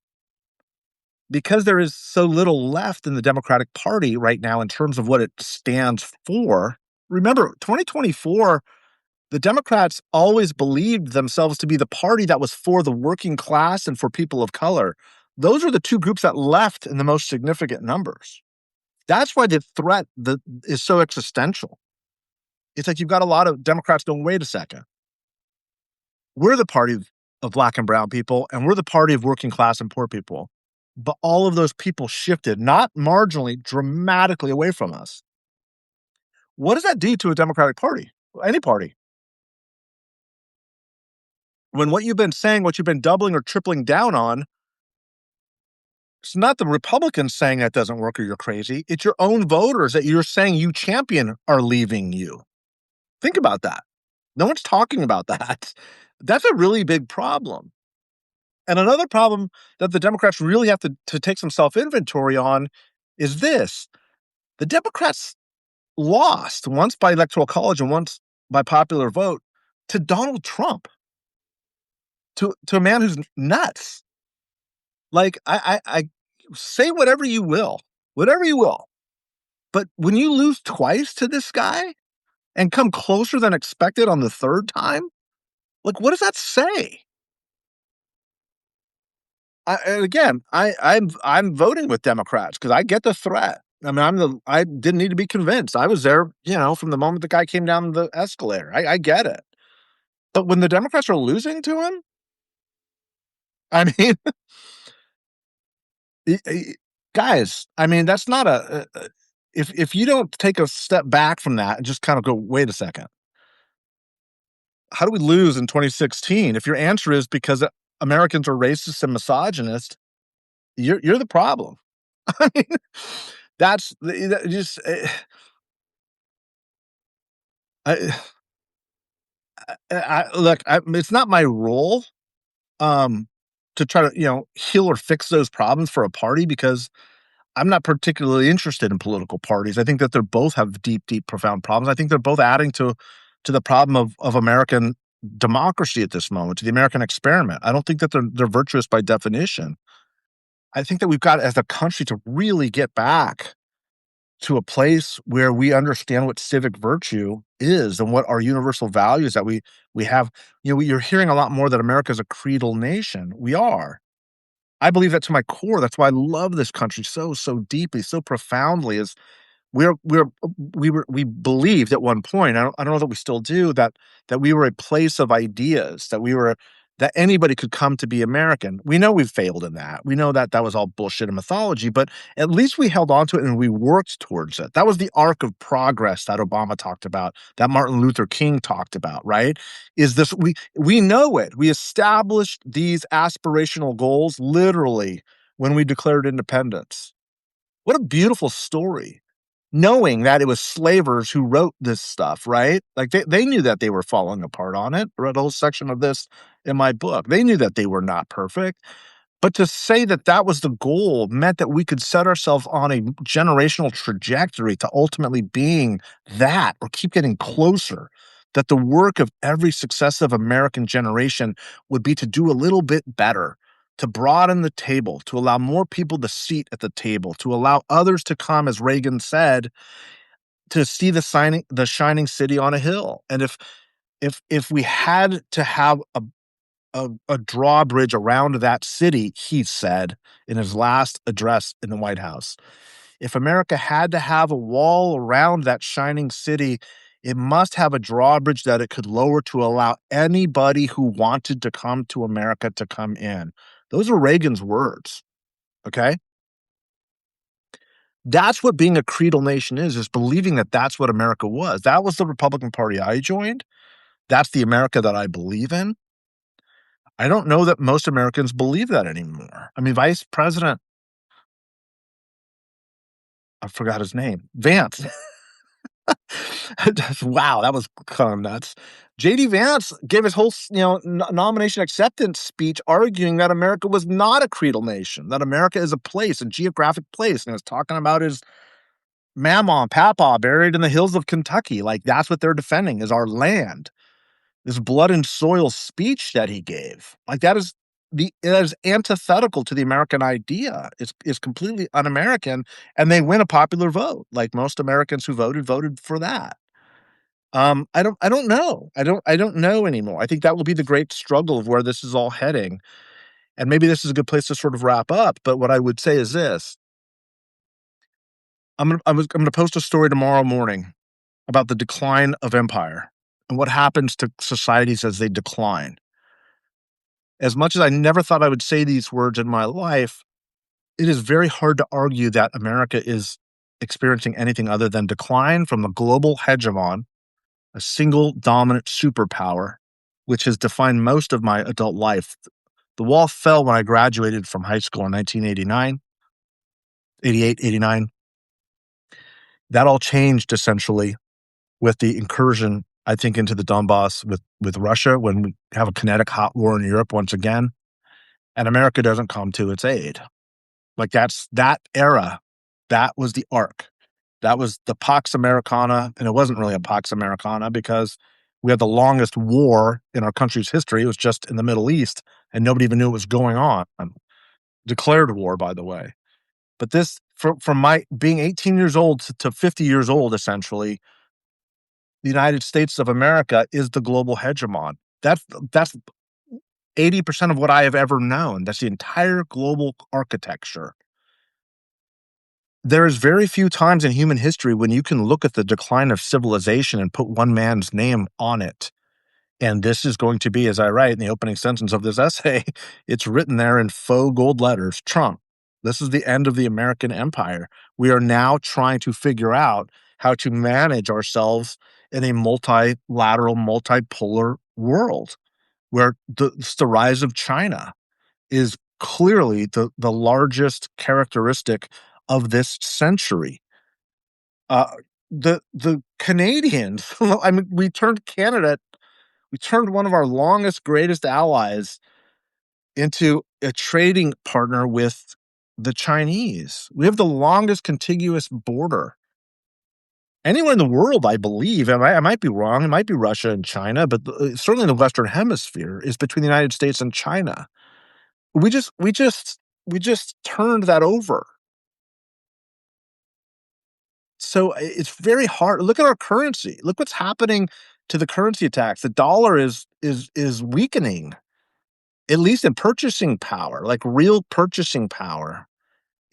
because there is so little left in the Democratic Party right now in terms of what it stands for. Remember, 2024, the Democrats always believed themselves to be the party that was for the working class and for people of color. Those are the two groups that left in the most significant numbers. That's why the threat is so existential. It's like you've got a lot of Democrats going, wait a second. We're the party of black and brown people, and we're the party of working class and poor people. But all of those people shifted, not marginally, dramatically away from us. What does that do to a Democratic Party? Any party? When what you've been saying, what you've been doubling or tripling down on, it's not the Republicans saying that doesn't work or you're crazy. It's your own voters that you're saying you champion are leaving you. Think about that. No one's talking about that. That's a really big problem. And another problem that the Democrats really have to take some self-inventory on is this. The Democrats lost once by electoral college and once by popular vote to Donald Trump, to a man who's nuts. Like, I say whatever you will, but when you lose twice to this guy and come closer than expected on the third time, like, what does that say? And again, I'm voting with Democrats because I get the threat. I mean, I didn't need to be convinced. I was there, from the moment the guy came down the escalator. I get it. But when the Democrats are losing to him, I mean, guys, I mean, that's not if you don't take a step back from that and just kind of go, wait a second, how do we lose in 2016? If your answer is because Americans are racist and misogynist, you're the problem. I mean, just I, look. It's not my role to try to heal or fix those problems for a party because I'm not particularly interested in political parties. I think that they both have deep, deep, profound problems. I think they're both adding to the problem of American democracy at this moment, to the American experiment. I don't think that they're virtuous by definition. I think that we've got as a country to really get back to a place where we understand what civic virtue is and what our universal values that we have. You're hearing a lot more that America is a creedal nation. We are. I believe that to my core. That's why I love this country so deeply, so profoundly. Is we're we believed at one point, I don't know that we still do, that we were a place of ideas, that anybody could come to be American. We know we've failed in that. We know that that was all bullshit and mythology, but at least we held on to it and we worked towards it. That was the arc of progress that Obama talked about, that Martin Luther King talked about, right? Is this we know it. We established these aspirational goals literally when we declared independence. What a beautiful story. Knowing that it was slavers who wrote this stuff, right? Like they knew that they were falling apart on it. I read a whole section of this in my book. They knew that they were not perfect. But to say that that was the goal meant that we could set ourselves on a generational trajectory to ultimately being that or keep getting closer. That the work of every successive American generation would be to do a little bit better, to broaden the table, to allow more people to seat at the table, to allow others to come, as Reagan said, to see the shining city on a hill. And if we had to have a drawbridge around that city, he said in his last address in the White House. If America had to have a wall around that shining city, it must have a drawbridge that it could lower to allow anybody who wanted to come to America to come in. Those are Reagan's words. Okay. That's what being a creedal nation is believing that that's what America was. That was the Republican Party I joined. That's the America that I believe in. I don't know that most Americans believe that anymore. I mean, Vice President, I forgot his name, Vance. Wow, that was kind of nuts. JD Vance gave his whole, nomination acceptance speech arguing that America was not a creedal nation, that America is a place, a geographic place. And he was talking about his mama and papa buried in the hills of Kentucky. Like that's what they're defending is our land. This blood and soil speech that he gave, like that is antithetical to the American idea. It's completely un-American, and they win a popular vote. Like most Americans who voted for that. I don't know. I don't know anymore. I think that will be the great struggle of where this is all heading. And maybe this is a good place to sort of wrap up. But what I would say is this: I'm gonna post a story tomorrow morning about the decline of empire and what happens to societies as they decline. As much as I never thought I would say these words in my life, it is very hard to argue that America is experiencing anything other than decline from the global hegemon, a single dominant superpower, which has defined most of my adult life. The wall fell when I graduated from high school in 1989, 88, 89. That all changed essentially with the incursion, I think, into the Donbass with Russia when we have a kinetic hot war in Europe once again, and America doesn't come to its aid. Like that's that era, that was the arc. That was the Pax Americana, and it wasn't really a Pax Americana because we had the longest war in our country's history. It was just in the Middle East, and nobody even knew what was going on. Declared war, by the way. But this, from my being 18 years old to 50 years old, essentially, the United States of America is the global hegemon. That's 80% of what I have ever known. That's the entire global architecture. There is very few times in human history when you can look at the decline of civilization and put one man's name on it. And this is going to be, as I write in the opening sentence of this essay, it's written there in faux gold letters, Trump. This is the end of the American empire. We are now trying to figure out how to manage ourselves in a multilateral, multipolar world where it's the rise of China is clearly the largest characteristic of this century. Uh, the Canadians, I mean, we turned one of our longest, greatest allies into a trading partner with the Chinese. We have the longest contiguous border Anywhere in the world, I believe, I might be wrong, it might be Russia and China, but certainly the Western Hemisphere is between the United States and China. We just we just we just turned that over. So it's very hard. Look at our currency. Look what's happening to the currency attacks. The dollar is weakening, at least in purchasing power, like real purchasing power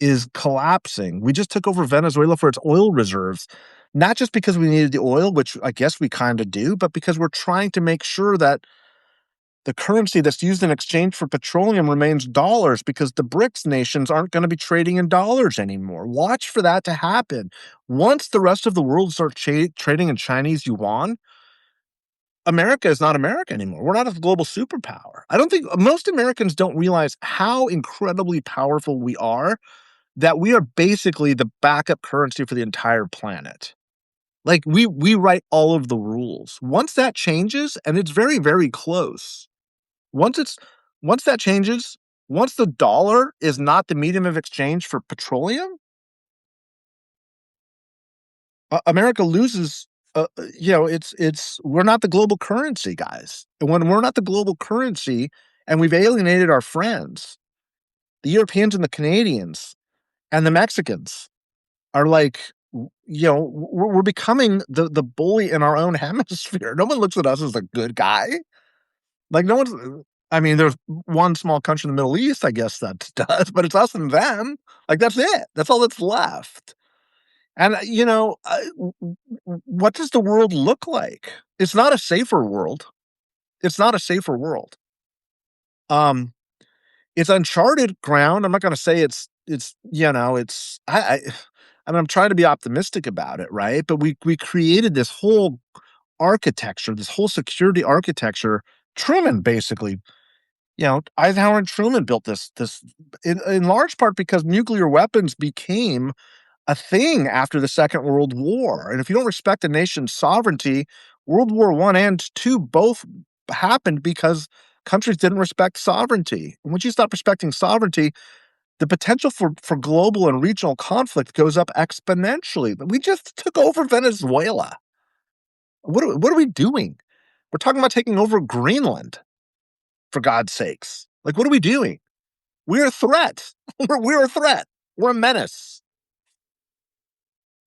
is collapsing. We just took over Venezuela for its oil reserves, not just because we needed the oil, which I guess we kind of do, but because we're trying to make sure that the currency that's used in exchange for petroleum remains dollars because the BRICS nations aren't going to be trading in dollars anymore. Watch for that to happen. Once the rest of the world starts trading in Chinese yuan, America is not America anymore. We're not a global superpower. I don't think most Americans don't realize how incredibly powerful we are, that we are basically the backup currency for the entire planet. Like we write all of the rules. Once that changes, and it's very, very close. Once it's once that changes, once the dollar is not the medium of exchange for petroleum, America loses. It's we're not the global currency, guys. And when we're not the global currency, and we've alienated our friends, the Europeans and the Canadians and the Mexicans are like, we're becoming the bully in our own hemisphere. No one looks at us as a good guy. Like no one's. I mean, there's one small country in the Middle East, I guess that does, but it's us and them. Like that's it. That's all that's left. And what does the world look like? It's not a safer world. It's not a safer world. Um, it's uncharted ground. I'm not going to say it's. I mean, I'm trying to be optimistic about it, right? But we created this whole architecture, this whole security architecture. Truman basically, Eisenhower and Truman built this in large part because nuclear weapons became a thing after the Second World War. And if you don't respect a nation's sovereignty, World War I and II both happened because countries didn't respect sovereignty. And once you stop respecting sovereignty, the potential for global and regional conflict goes up exponentially. We just took over Venezuela. What are we doing? We're talking about taking over Greenland, for God's sakes. Like, what are we doing? We're a threat. We're a threat. We're a menace.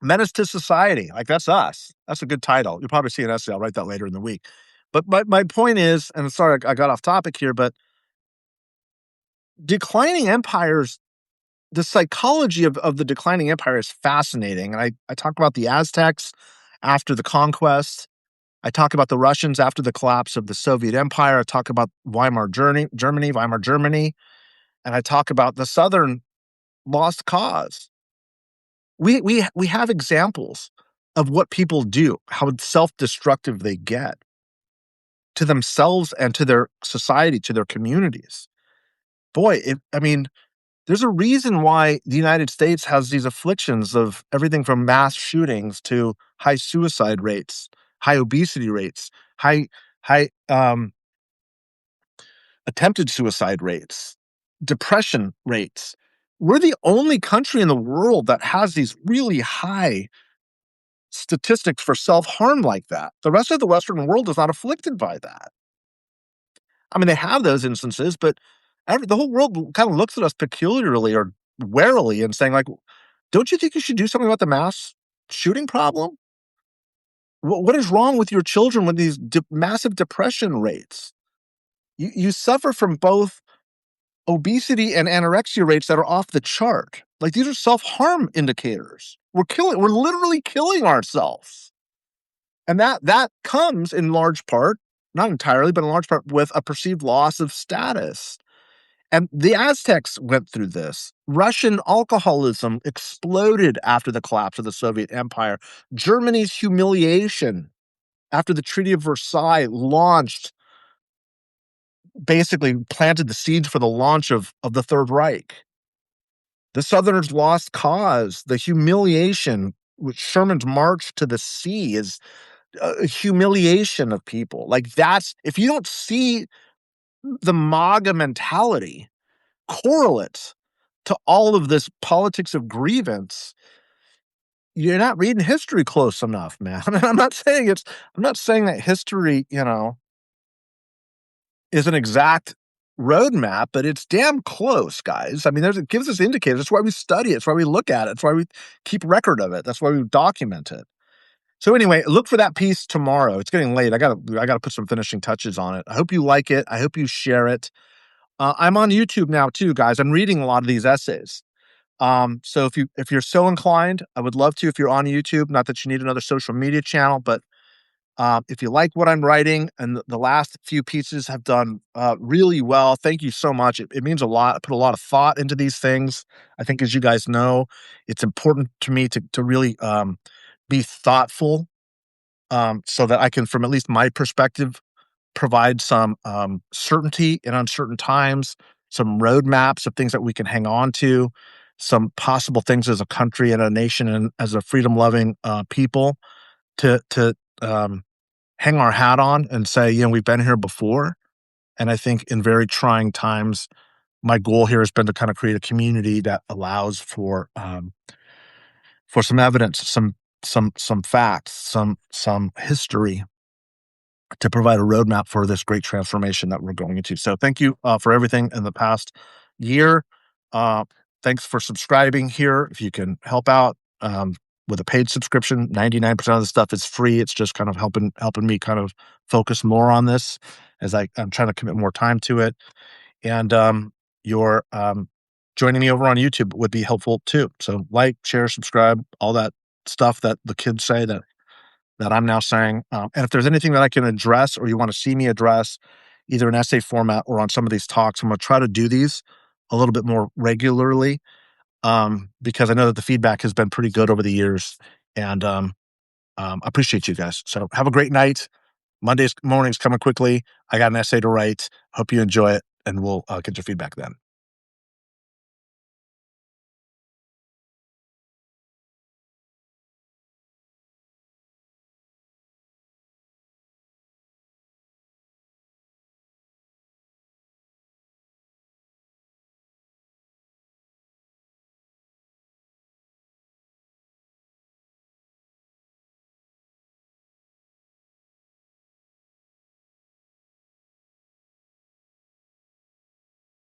Menace to society. Like, that's us. That's a good title. You'll probably see an essay. I'll write that later in the week. But my point is, and sorry I got off topic here, but declining empires, the psychology of the declining empire is fascinating. And I talk about the Aztecs after the conquest. I talk about the Russians after the collapse of the Soviet Empire. I talk about Weimar Germany, and I talk about the Southern lost cause. We have examples of what people do, how self-destructive they get to themselves and to their society, to their communities. Boy, I mean, there's a reason why the United States has these afflictions of everything from mass shootings to high suicide rates, high obesity rates, high attempted suicide rates, depression rates. We're the only country in the world that has these really high statistics for self-harm like that. The rest of the Western world is not afflicted by that. I mean, they have those instances, but the whole world kind of looks at us peculiarly or warily and saying, like, don't you think you should do something about the mass shooting problem? What is wrong with your children with these massive depression rates? You suffer from both obesity and anorexia rates that are off the chart. Like these are self-harm indicators. We're literally killing ourselves. And that comes in large part, not entirely, but in large part with a perceived loss of status. And the Aztecs went through this. Russian alcoholism exploded after the collapse of the Soviet Empire. Germany's humiliation after the Treaty of Versailles basically planted the seeds for the launch of the Third Reich. The Southerners lost cause. The humiliation, with Sherman's march to the sea, is a humiliation of people. Like that's, if you don't see the MAGA mentality correlates to all of this politics of grievance, you're not reading history close enough, man. I'm not saying that history, is an exact roadmap, but it's damn close, guys. I mean, it gives us indicators. That's why we study it. That's why we look at it. That's why we keep record of it. That's why we document it. So anyway, look for that piece tomorrow. It's getting late. I gotta put some finishing touches on it. I hope you like it. I hope you share it. I'm on YouTube now too, guys. I'm reading a lot of these essays. So if you're so inclined, I would love to. If you're on YouTube, not that you need another social media channel, but if you like what I'm writing, and the last few pieces have done really well, thank you so much. It means a lot. I put a lot of thought into these things. I think, as you guys know, it's important to me to really be thoughtful, so that I can, from at least my perspective, provide some certainty in uncertain times, some roadmaps of things that we can hang on to, some possible things as a country and a nation and as a freedom loving people to hang our hat on and say, we've been here before. And I think in very trying times, my goal here has been to kind of create a community that allows for some evidence, some facts, some history to provide a roadmap for this great transformation that we're going into. So thank you for everything in the past year. Uh, Thanks for subscribing here. If you can help out with a paid subscription, 99% of the stuff is free. It's just kind of helping me kind of focus more on this as I'm trying to commit more time to it. And your joining me over on YouTube would be helpful too. So like, share, subscribe, all that stuff that the kids say that I'm now saying. And if there's anything that I can address or you want to see me address, either in essay format or on some of these talks, I'm going to try to do these a little bit more regularly, because I know that the feedback has been pretty good over the years. And I appreciate you guys. So have a great night. Monday's morning's coming quickly. I got an essay to write. Hope you enjoy it, and we'll get your feedback then.